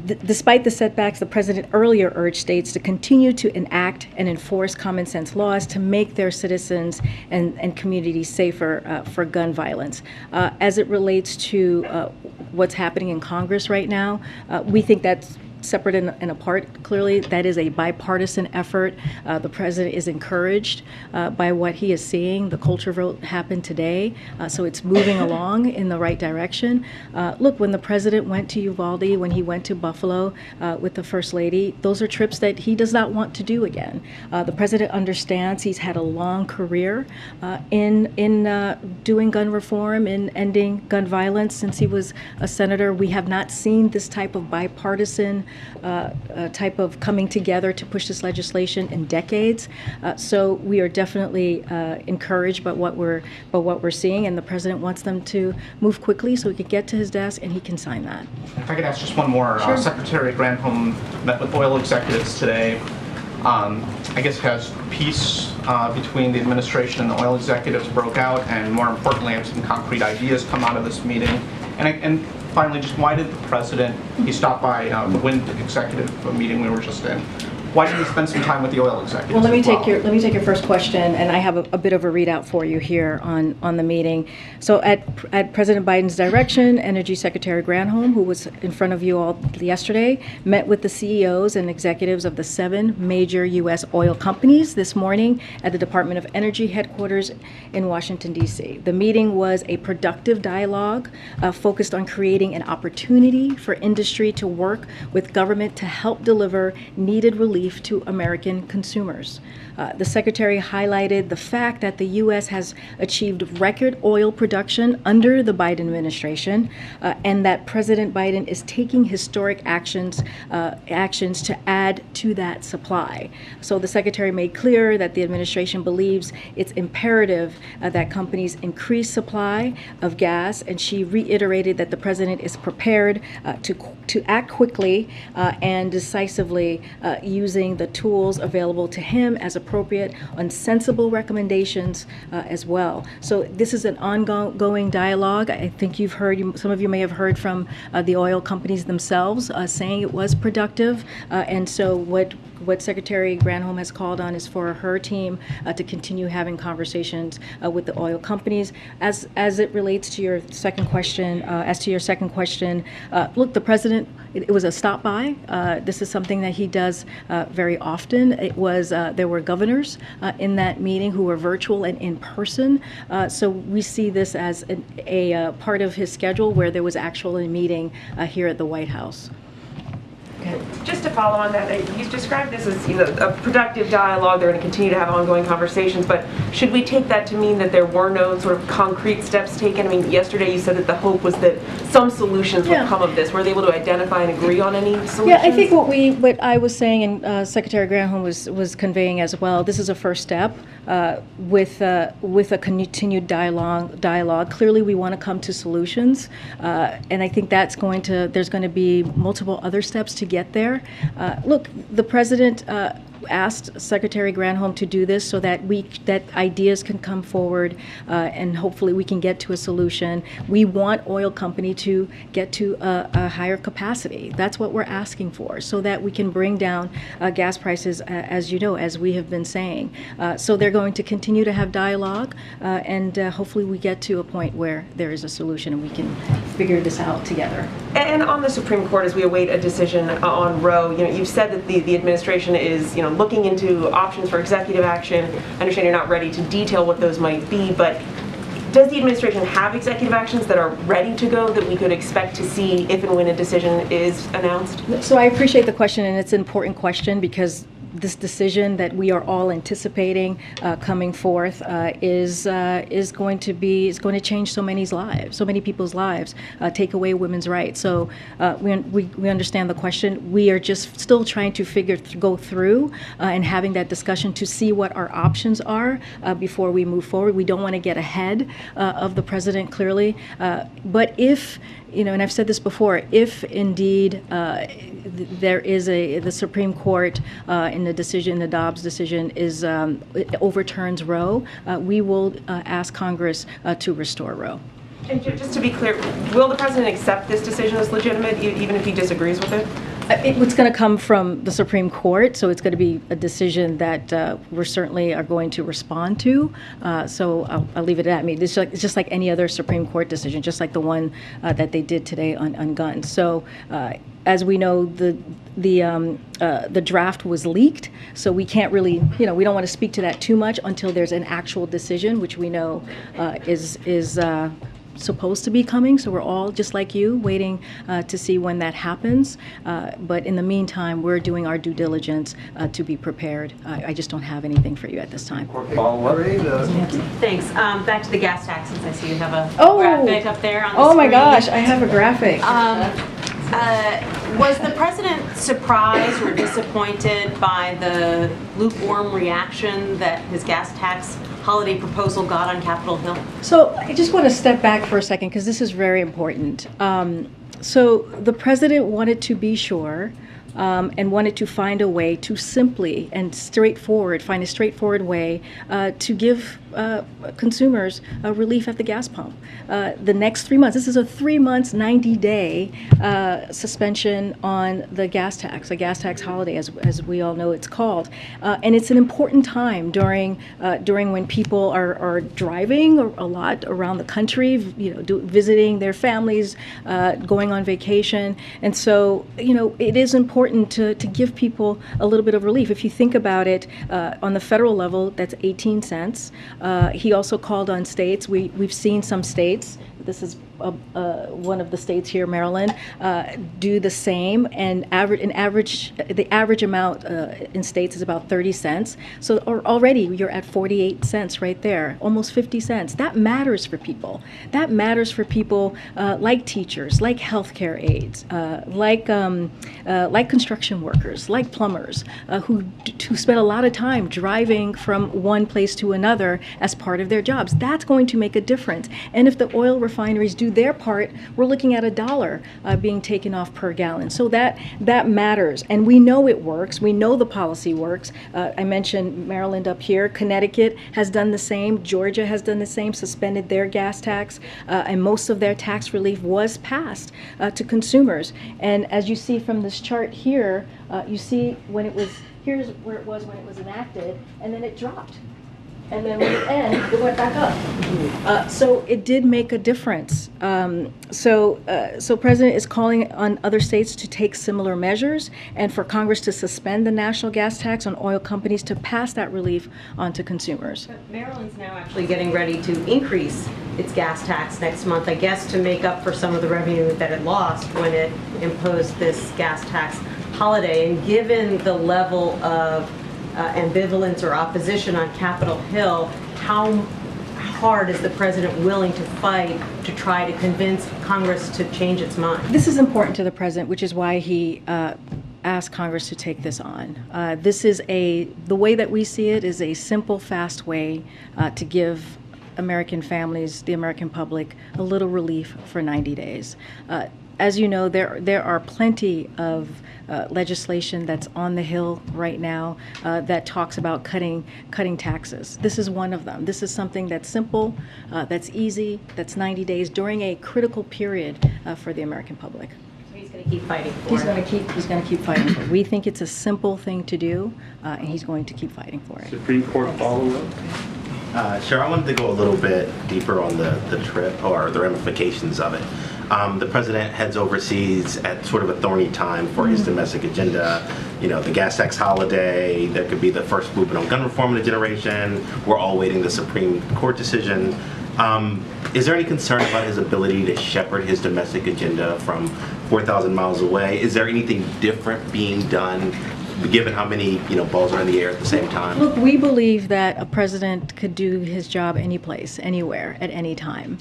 Despite the setbacks, the president earlier urged states to continue to enact and enforce common sense laws to make their citizens and communities safer for gun violence. As it relates to what's happening in Congress right now, we think that's separate and apart. Clearly, that is a bipartisan effort. The president is encouraged by what he is seeing. The culture vote happened today, so it's moving along in the right direction. Look, when the president went to Uvalde, when he went to Buffalo with the First Lady, those are trips that he does not want to do again. The president understands he's had a long career in doing gun reform, in ending gun violence since he was a senator. We have not seen this type of bipartisan type of coming together to push this legislation in decades. So we are definitely encouraged by what we're seeing, and the president wants them to move quickly so he can get to his desk and he can sign that. If I could ask just one more. Sure. Secretary Granholm met with oil executives today. I guess has peace between the administration and the oil executives broke out, and more importantly, have some concrete ideas come out of this meeting. And finally, just why did the president, he stopped by the wind executive meeting we were just in, why didn't he spend some time with the oil executives? Well, let me as take your first question, and I have a bit of a readout for you here on the meeting. So at President Biden's direction, Energy Secretary Granholm, who was in front of you all yesterday, met with the CEOs and executives of the 7 major U.S. oil companies this morning at the Department of Energy headquarters in Washington, D.C. The meeting was a productive dialogue focused on creating an opportunity for industry to work with government to help deliver needed relief to American consumers. The Secretary highlighted the fact that the U.S. has achieved record oil production under the Biden administration, and that President Biden is taking historic actions to add to that supply. So the Secretary made clear that the administration believes it's imperative that companies increase supply of gas, and she reiterated that the President is prepared to act quickly and decisively using the tools available to him as appropriate on sensible recommendations as well. So this is an ongoing dialogue. I think you've heard, some of you may have heard from the oil companies themselves saying it was productive. And so what Secretary Granholm has called on is for her team to continue having conversations with the oil companies. As it relates to your second question, look, the president, it was a stop by. This is something that he does very often. It was there were governors in that meeting who were virtual and in person. So we see this as a part of his schedule where there was actually a meeting here at the White House. Just to follow on that, you described this as a productive dialogue. They're going to continue to have ongoing conversations, but should we take that to mean that there were no sort of concrete steps taken? I mean, yesterday you said that the hope was that some solutions would come of this. Were they able to identify and agree on any solutions? Yeah, I think what I was saying and Secretary Granholm was conveying as well, this is a first step with a continued dialogue. Clearly we want to come to solutions, and I think there's going to be multiple other steps to get there. Look, the president asked Secretary Granholm to do this so that ideas can come forward and hopefully we can get to a solution. We want oil company to get to a higher capacity. That's what we're asking for, so that we can bring down gas prices, as you know, as we have been saying. So they're going to continue to have dialogue, and hopefully we get to a point where there is a solution and we can figure this out together. And on the Supreme Court, as we await a decision on Roe, you've said that the administration is looking into options for executive action. I understand you're not ready to detail what those might be, but does the administration have executive actions that are ready to go that we could expect to see if and when a decision is announced? So I appreciate the question, and it's an important question because this decision that we are all anticipating coming forth is going to change so many people's lives, take away women's rights. So we understand the question. We are just still trying to go through and having that discussion to see what our options are before we move forward. We don't want to get ahead of the president, clearly, but if and I've said this before, if indeed there is the Supreme Court in the Dobbs decision overturns Roe, we will ask Congress to restore Roe. And just to be clear, will the president accept this decision as legitimate, even if he disagrees with it? It's going to come from the Supreme Court, so it's going to be a decision that we certainly are going to respond to. So I'll leave it at that. I mean, it's just like any other Supreme Court decision, just like the one that they did today on guns. So as we know, the draft was leaked, so we can't really, we don't want to speak to that too much until there's an actual decision, which we know is supposed to be coming. So we're all, just like you, waiting to see when that happens. But in the meantime, we're doing our due diligence to be prepared. I just don't have anything for you at this time. Thanks. Back to the gas tax, since I see you have a Oh. graphic up there on the Oh my screen. gosh, I have a graphic. Was the president surprised or disappointed by the lukewarm reaction that his gas tax holiday proposal got on Capitol Hill? So I just want to step back for a second because this is very important. So the president wanted to be sure and wanted to find a way to simply and find a straightforward way to give consumers relief at the gas pump. The next 3 months, this is a 3 months, 90-day suspension on the gas tax, a gas tax holiday, as we all know it's called. And it's an important time during when people are driving a lot around the country, visiting their families, going on vacation. And so, it is important to give people a little bit of relief. If you think about it, on the federal level, that's 18 cents. He also called on states. We've seen some states, this is one of the states here, Maryland, do the same, and the average amount in states is about 30 cents. So already you're at 48 cents right there, almost 50 cents. That matters for people. That matters for people like teachers, like healthcare aides, like construction workers, like plumbers, who spend a lot of time driving from one place to another as part of their jobs. That's going to make a difference. And if the oil refineries do their part, we're looking at $1 being taken off per gallon. So that matters, and we know it works. We know the policy works. I mentioned Maryland up here. Connecticut has done the same. Georgia has done the same, suspended their gas tax, and most of their tax relief was passed to consumers. And as you see from this chart here, you see here's where it was when it was enacted, and then it dropped. And then when it ended, it went back up. So it did make a difference. So President is calling on other states to take similar measures, and for Congress to suspend the national gas tax on oil companies to pass that relief on to consumers. But Maryland's now actually getting ready to increase its gas tax next month, I guess, to make up for some of the revenue that it lost when it imposed this gas tax holiday. And given the level of ambivalence or opposition on Capitol Hill, how hard is the president willing to fight to try to convince Congress to change its mind? This is important to the president, which is why he asked Congress to take this on. This is the way that we see it is a simple, fast way to give American families, the American public, a little relief for 90 days. As you know, there are plenty of legislation that's on the Hill right now that talks about cutting taxes. This is one of them. This is something that's simple, that's easy, that's 90 days during a critical period for the American public. So he's going to keep fighting for He's it. going to keep fighting for it. We think it's a simple thing to do, and he's going to keep fighting for it. Supreme Court follow-up. Sure, I wanted to go a little bit deeper on the trip or the ramifications of it. The president heads overseas at sort of a thorny time for his domestic agenda. The gas tax holiday, there could be the first movement on gun reform in a generation. We're all waiting the Supreme Court decision. Is there any concern about his ability to shepherd his domestic agenda from 4,000 miles away? Is there anything different being done, given how many balls are in the air at the same time? Look, we believe that a president could do his job any place, anywhere, at any time.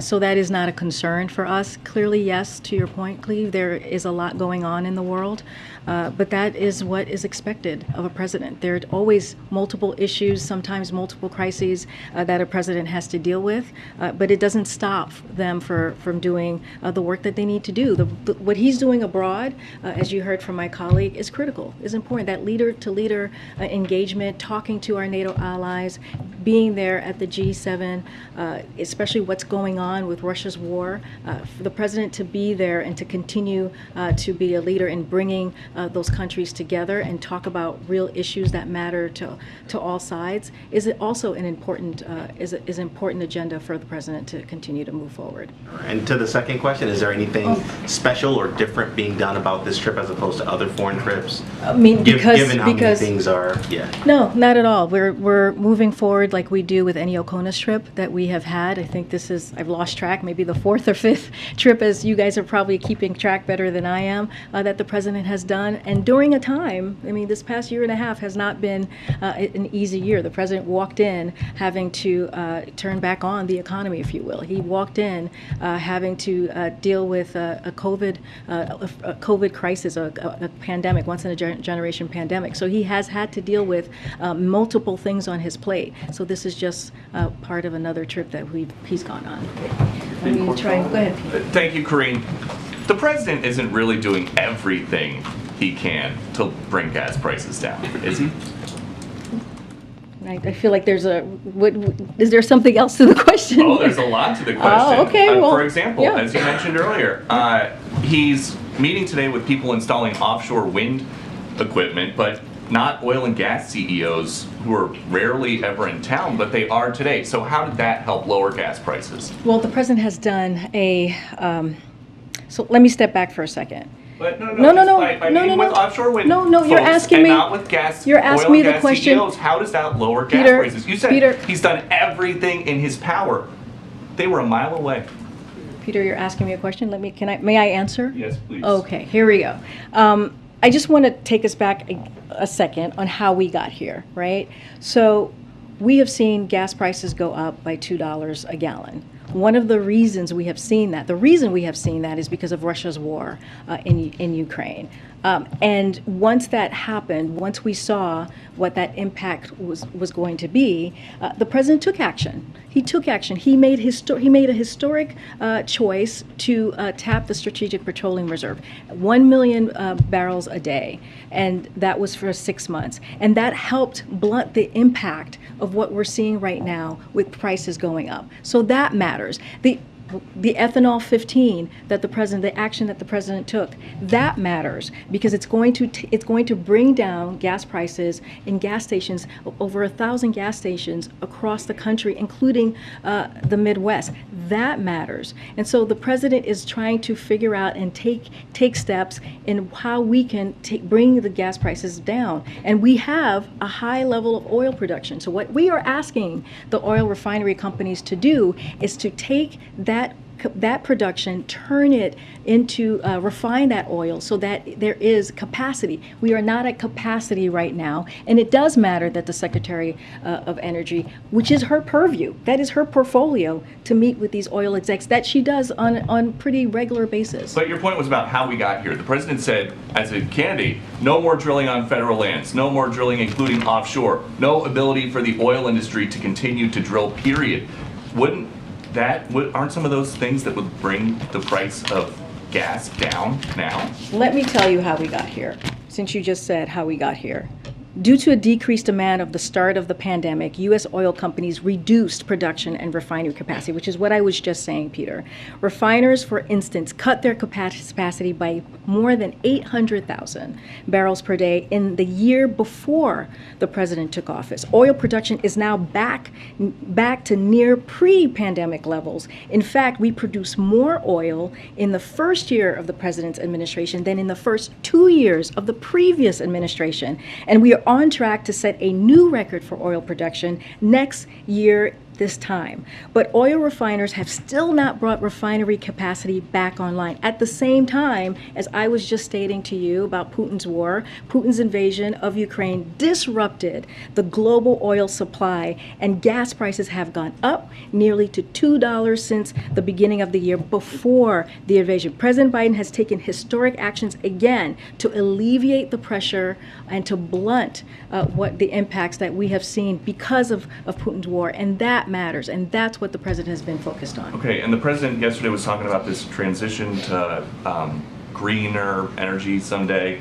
So that is not a concern for us. Clearly, yes, to your point, Cleve, there is a lot going on in the world, but that is what is expected of a president. There are always multiple issues, sometimes multiple crises that a president has to deal with, but it doesn't stop them from doing the work that they need to do. What he's doing abroad, as you heard from my colleague, is critical, is important. That leader-to-leader engagement, talking to our NATO allies, being there at the G7, especially what's going on with Russia's war, for the president to be there and to continue to be a leader in bringing those countries together and talk about real issues that matter to all sides is also an important important agenda for the president to continue to move forward. And to the second question, is there anything special or different being done about this trip as opposed to other foreign trips? I mean, given how many things are, No, not at all. We're moving forward like we do with any Okona's trip that we have had. I think this is, I've lost track, maybe the 4th or 5th trip, as you guys are probably keeping track better than I am, that the president has done. And during a time, I mean, this past year and a half has not been an easy year. The president walked in having to turn back on the economy, if you will. He walked in having to deal with a COVID crisis, a pandemic, once in a generation pandemic. So he has had to deal with multiple things on his plate. So this is just part of another trip that he's gone on. Let me try. Go ahead, Peter. Thank you, Karine. The president isn't really doing everything he can to bring gas prices down, is he? I feel like there's is there something else to the question? Oh, there's a lot to the question. Oh, okay. Well, for example, yeah. as you mentioned earlier, he's meeting today with people installing offshore wind equipment, but not oil and gas CEOs who are rarely ever in town, but they are today. So how did that help lower gas prices? Well, the president has done a, so let me step back for a second. But no, with offshore wind you're folks, asking and me. not with gas. You're asking me the question. CEOs, how does that lower gas Peter, prices? You said Peter, he's done everything in his power. They were a mile away. Peter, you're asking me a question. May I answer? Yes, please. Okay, here we go. I just want to take us back a second on how we got here, right? So we have seen gas prices go up by $2 a gallon. One of the reasons we have seen that, is because of Russia's war in Ukraine. And once that happened, once we saw what that impact was going to be, the president took action. He took action. He made a historic choice to tap the Strategic Petroleum Reserve, 1 million barrels a day, and that was for 6 months. And that helped blunt the impact of what we're seeing right now with prices going up. So that matters. The ethanol 15 the action that the president took, that matters because it's going to bring down gas prices in gas stations, over 1,000 gas stations across the country, including the Midwest. That matters. And so the president is trying to figure out and take steps in how we can bring the gas prices down. And we have a high level of oil production. So what we are asking the oil refinery companies to do is to take that production, turn it into, refine that oil so that there is capacity. We are not at capacity right now, and it does matter that the Secretary of Energy, which is her purview, that is her portfolio, to meet with these oil execs, that she does on pretty regular basis. But your point was about how we got here. The president said, as a candidate, no more drilling on federal lands, no more drilling including offshore, no ability for the oil industry to continue to drill, period. Aren't some of those things that would bring the price of gas down now? Let me tell you how we got here, since you just said how we got here. Due to a decreased demand of the start of the pandemic, U.S. oil companies reduced production and refinery capacity, which is what I was just saying, Peter. Refiners, for instance, cut their capacity by more than 800,000 barrels per day in the year before the president took office. Oil production is now back to near pre-pandemic levels. In fact, we produce more oil in the first year of the president's administration than in the first 2 years of the previous administration. And we are on track to set a new record for oil production next year this time. But oil refiners have still not brought refinery capacity back online. At the same time, as I was just stating to you about Putin's war, Putin's invasion of Ukraine disrupted the global oil supply, and gas prices have gone up nearly to $2 since the beginning of the year before the invasion. President Biden has taken historic actions again to alleviate the pressure and to blunt what the impacts that we have seen because of Putin's war, and that matters, and that's what the president has been focused on. Okay, and the president yesterday was talking about this transition to greener energy someday.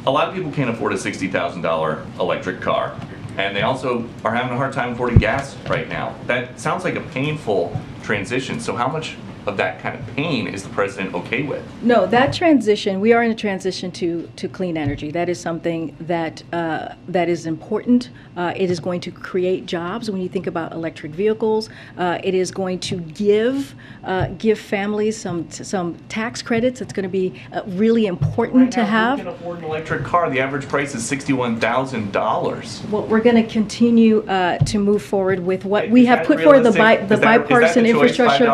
A lot of people can't afford a $60,000 electric car. and they also are having a hard time affording gas right now. That sounds like a painful transition. So how much of that kind of pain is the president okay with? No, that transition, we are in a transition to clean energy. That is something that that is important. It is going to create jobs. When you think about electric vehicles, it is going to give families some tax credits. It's going to be really important to have. Who can afford an electric car? The average price is $61,000. Well, we're going to continue to move forward with what we have put forward, the bipartisan infrastructure.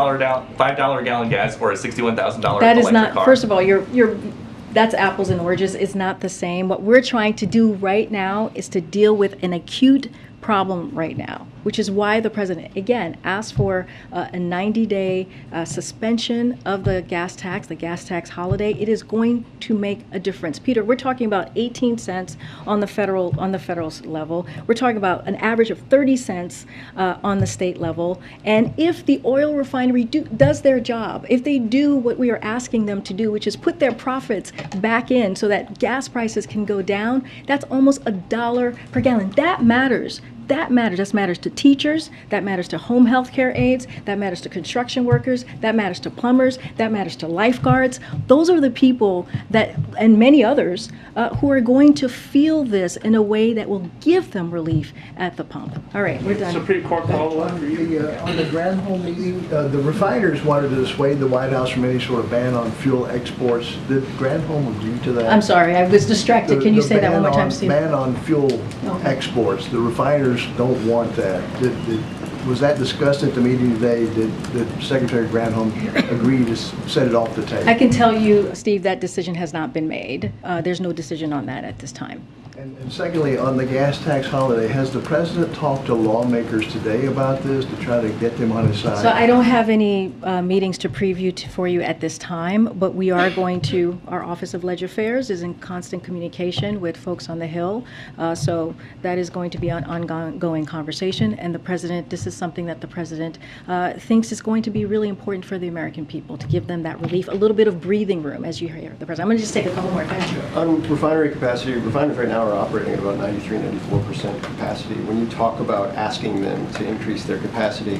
$5 gallon gas or a $61,000 That is electric not, car? first of all, that's apples and oranges. It's not the same. What we're trying to do right now is to deal with an acute problem right now, which is why the president, again, asked for a 90-day suspension of the gas tax holiday. It is going to make a difference. Peter, we're talking about 18 cents on the federal level. We're talking about an average of 30 cents on the state level. And if the oil refinery does their job, if they do what we are asking them to do, which is put their profits back in so that gas prices can go down, that's almost $1 per gallon. That matters. That matters. That matters to teachers. That matters to home health care aides. That matters to construction workers. That matters to plumbers. That matters to lifeguards. Those are the people that, and many others, who are going to feel this in a way that will give them relief at the pump. All right, we're done. Supreme Court follow-up. On the Granholm meeting, the refiners wanted to dissuade the White House from any sort of ban on fuel exports. Did Granholm agree to that? I'm sorry, I was distracted. Can you say that one more time, Steve? Ban on fuel exports. The refiners don't want that. Was that discussed at the meeting today? Did Secretary Granholm agree to set it off the table? I can tell you, Steve, that decision has not been made. There's no decision on that at this time. And secondly, on the gas tax holiday, has the president talked to lawmakers today about this to try to get them on his side? So I don't have any meetings to preview for you at this time, but we are going to, our Office of Ledger Affairs is in constant communication with folks on the Hill. So that is going to be an ongoing conversation. And the president, this is something that the president thinks is going to be really important for the American people, to give them that relief, a little bit of breathing room, as you hear the president. I'm going to just take a couple more. Thank you. On refinery capacity, refineries right now are operating at about 93-94% capacity. When you talk about asking them to increase their capacity,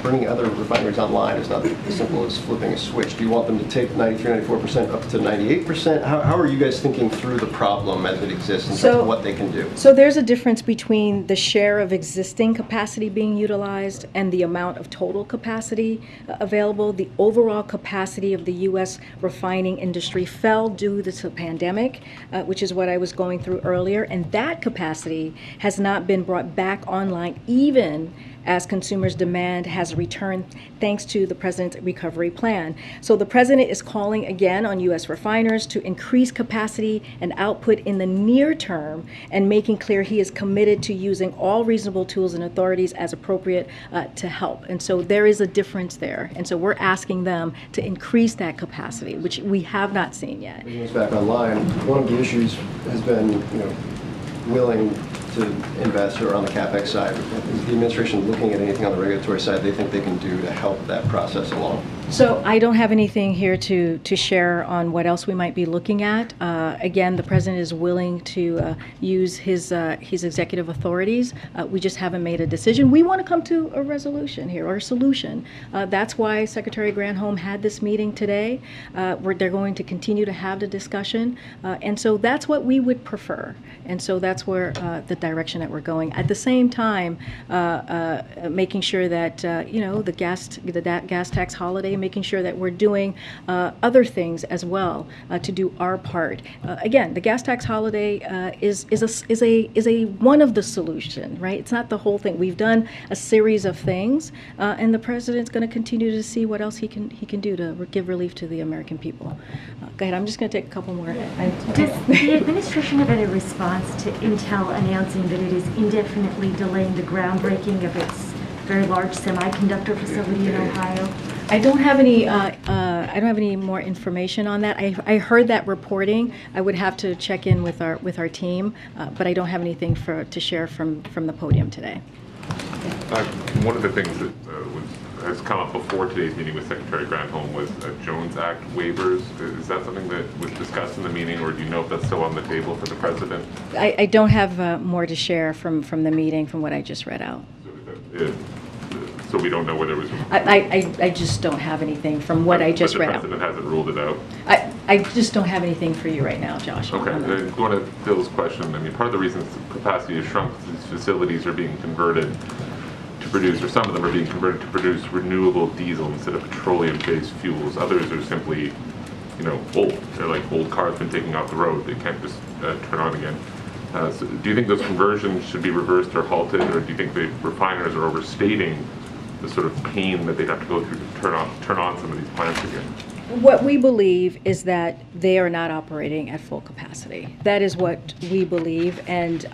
bringing other refineries online is not as simple as flipping a switch. Do you want them to take 93-94% up to 98%? How are you guys thinking through the problem as it exists in terms of what they can do? So there's a difference between the share of existing capacity being utilized and the amount of total capacity available. The overall capacity of the U.S. refining industry fell due to the pandemic, which is what I was going through earlier, and that capacity has not been brought back online even as consumers' demand has returned thanks to the president's recovery plan. So the president is calling again on U.S. refiners to increase capacity and output in the near term and making clear he is committed to using all reasonable tools and authorities as appropriate to help. And so there is a difference there. And so we're asking them to increase that capacity, which we have not seen yet. Bringing us back online, one of the issues has been, willing to invest or on the CapEx side. Is the administration looking at anything on the regulatory side they think they can do to help that process along? So I don't have anything here to share on what else we might be looking at. Again, the president is willing to use his executive authorities. We just haven't made a decision. We want to come to a resolution here, or a solution. That's why Secretary Granholm had this meeting today. Where they're going to continue to have the discussion. And so that's what we would prefer. And so that's where the direction that we're going. At the same time, making sure that, the gas tax holiday, making sure that we're doing other things as well to do our part. Again, the gas tax holiday is a one of the solution, right? It's not the whole thing. We've done a series of things, and the president's going to continue to see what else he can do to give relief to the American people. Go ahead. I'm just going to take a couple more. Does the administration have any response to Intel announcing that it is indefinitely delaying the groundbreaking of its very large semiconductor facility in Ohio? I don't have any more information on that. I heard that reporting. I would have to check in with our team, but I don't have anything to share from the podium today. One of the things that has come up before today's meeting with Secretary Granholm was Jones Act waivers. Is that something that was discussed in the meeting, or do you know if that's still on the table for the president? I don't have more to share from the meeting, from what I just read out. So we don't know whether it was. I just don't have anything from what I just read out. But the president hasn't ruled it out. I just don't have anything for you right now, Josh. Okay, and going to Phil's question, I mean, part of the reason capacity has shrunk, these facilities are being converted to produce, or some of them are being converted to produce renewable diesel instead of petroleum-based fuels. Others are simply, old. They're like old cars been taken off the road. They can't just turn on again. So do you think those conversions should be reversed or halted, or do you think the refiners are overstating the sort of pain that they'd have to go through to turn on some of these plants again? What we believe is that they are not operating at full capacity. That is what we believe. And,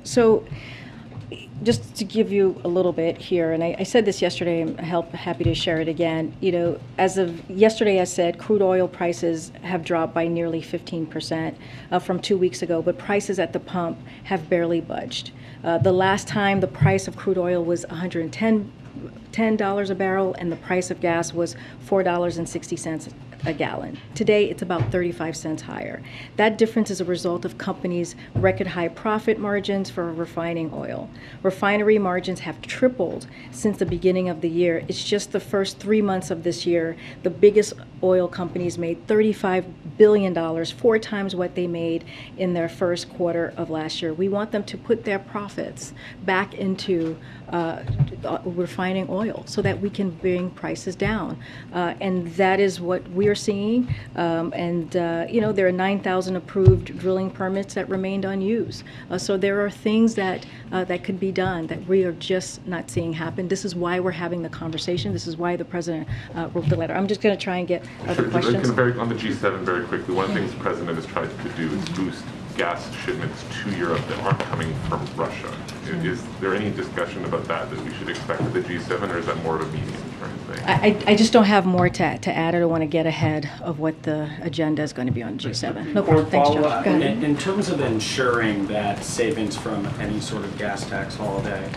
so just to give you a little bit here, and I said this yesterday, I'm happy to share it again. As of yesterday, I said crude oil prices have dropped by nearly 15% from 2 weeks ago, but prices at the pump have barely budged. The last time the price of crude oil was $110 a barrel, and the price of gas was $4.60 a gallon. Today, it's about 35 cents higher. That difference is a result of companies' record high profit margins for refining oil. Refinery margins have tripled since the beginning of the year. It's just the first 3 months of this year, the biggest oil companies made $35 billion, 4 times what they made in their first quarter of last year. We want them to put their profits back into refining oil so that we can bring prices down. And that is what we're seeing. There are 9,000 approved drilling permits that remained unused. So there are things that could be done that we are just not seeing happen. This is why we're having the conversation. This is why the president wrote the letter. I'm just going to try and get other questions. On the G7 very quickly, one of the things the president has tried to do is boost gas shipments to Europe that aren't coming from Russia. Is there any discussion about that we should expect at the G7, or is that more of a medium-term thing? I just don't have more to add. I don't want to get ahead of what the agenda is going to be on G7. No problem. Thanks, Josh. Go ahead. In terms of ensuring that savings from any sort of gas tax holiday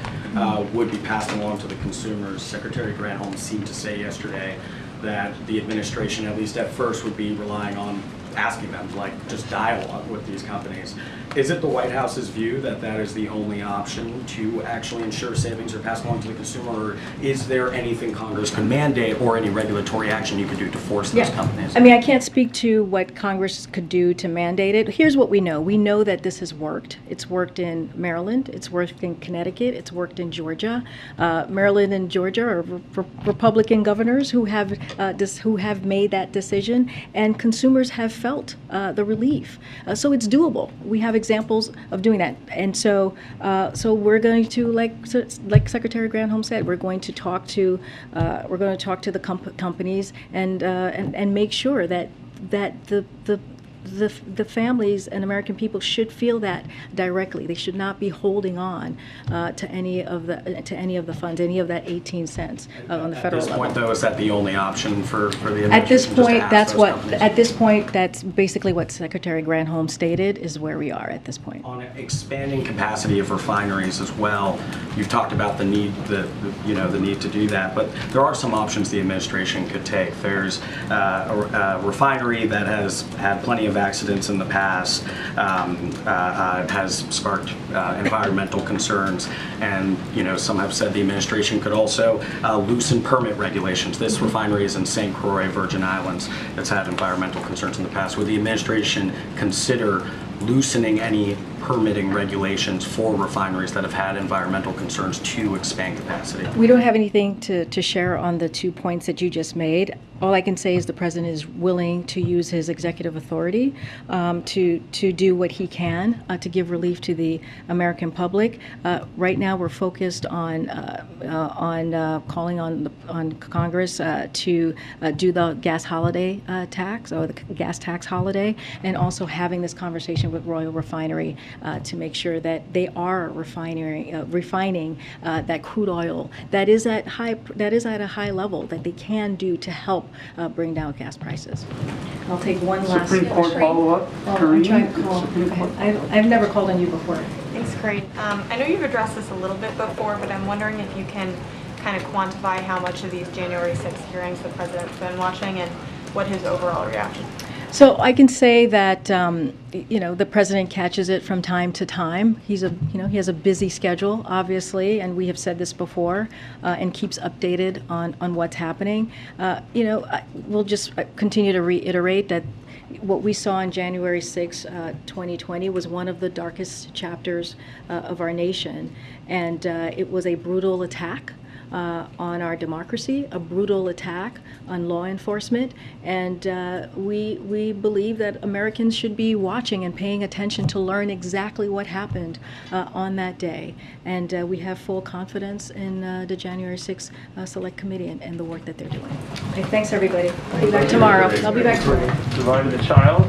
would be passed along to the consumers, Secretary Granholm seemed to say yesterday that the administration, at least at first, would be relying on asking them to just dialogue with these companies. Is it the White House's view that that is the only option to actually ensure savings are passed along to the consumer, or is there anything Congress can mandate or any regulatory action you could do to force those companies? I mean, I can't speak to what Congress could do to mandate it. Here's what we know. We know that this has worked. It's worked in Maryland. It's worked in Connecticut. It's worked in Georgia. Maryland and Georgia are Republican governors who have made that decision, and consumers have felt the relief. So it's doable. We have examples of doing that, and so we're going to, like Secretary Granholm said, we're going to talk to the companies and make sure that the families and American people should feel that directly. They should not be holding on to any of the funds, any of that 18 cents on the federal level. At this point, though, is that the only option for the administration? At this point, that's basically what Secretary Granholm stated is where we are at this point. On expanding capacity of refineries as well, you've talked about the need to do that, but there are some options the administration could take. There's a refinery that has had plenty of accidents in the past, has sparked environmental concerns, and some have said the administration could also loosen permit regulations. This refinery is in St. Croix, Virgin Islands. It's had environmental concerns in the past. Would the administration consider loosening any permitting regulations for refineries that have had environmental concerns to expand capacity? We don't have anything to share on the 2 points that you just made. All I can say is the president is willing to use his executive authority to do what he can to give relief to the American public. Right now, we're focused on calling on Congress to do the gas holiday tax, or the gas tax holiday, and also having this conversation with Royal Refinery to make sure that they are refining that crude oil that is at a high level that they can do to help bring down gas prices. I'll take one last Supreme Court follow-up. I'm trying to call. I've never called on you before. Thanks. Karine, I know you've addressed this a little bit before, but I'm wondering if you can kind of quantify how much of these January 6th hearings the president's been watching and what his overall reaction. So I can say that the president catches it from time to time. He has a busy schedule, obviously, and we have said this before, and keeps updated on what's happening. We'll just continue to reiterate that what we saw on January 6, 2020 was one of the darkest chapters of our nation, and it was a brutal attack on our democracy, a brutal attack on law enforcement, and we believe that Americans should be watching and paying attention to learn exactly what happened on that day. And we have full confidence in the January 6th Select Committee and the work that they're doing. Okay, thanks everybody. I'll be back tomorrow. Divided the child.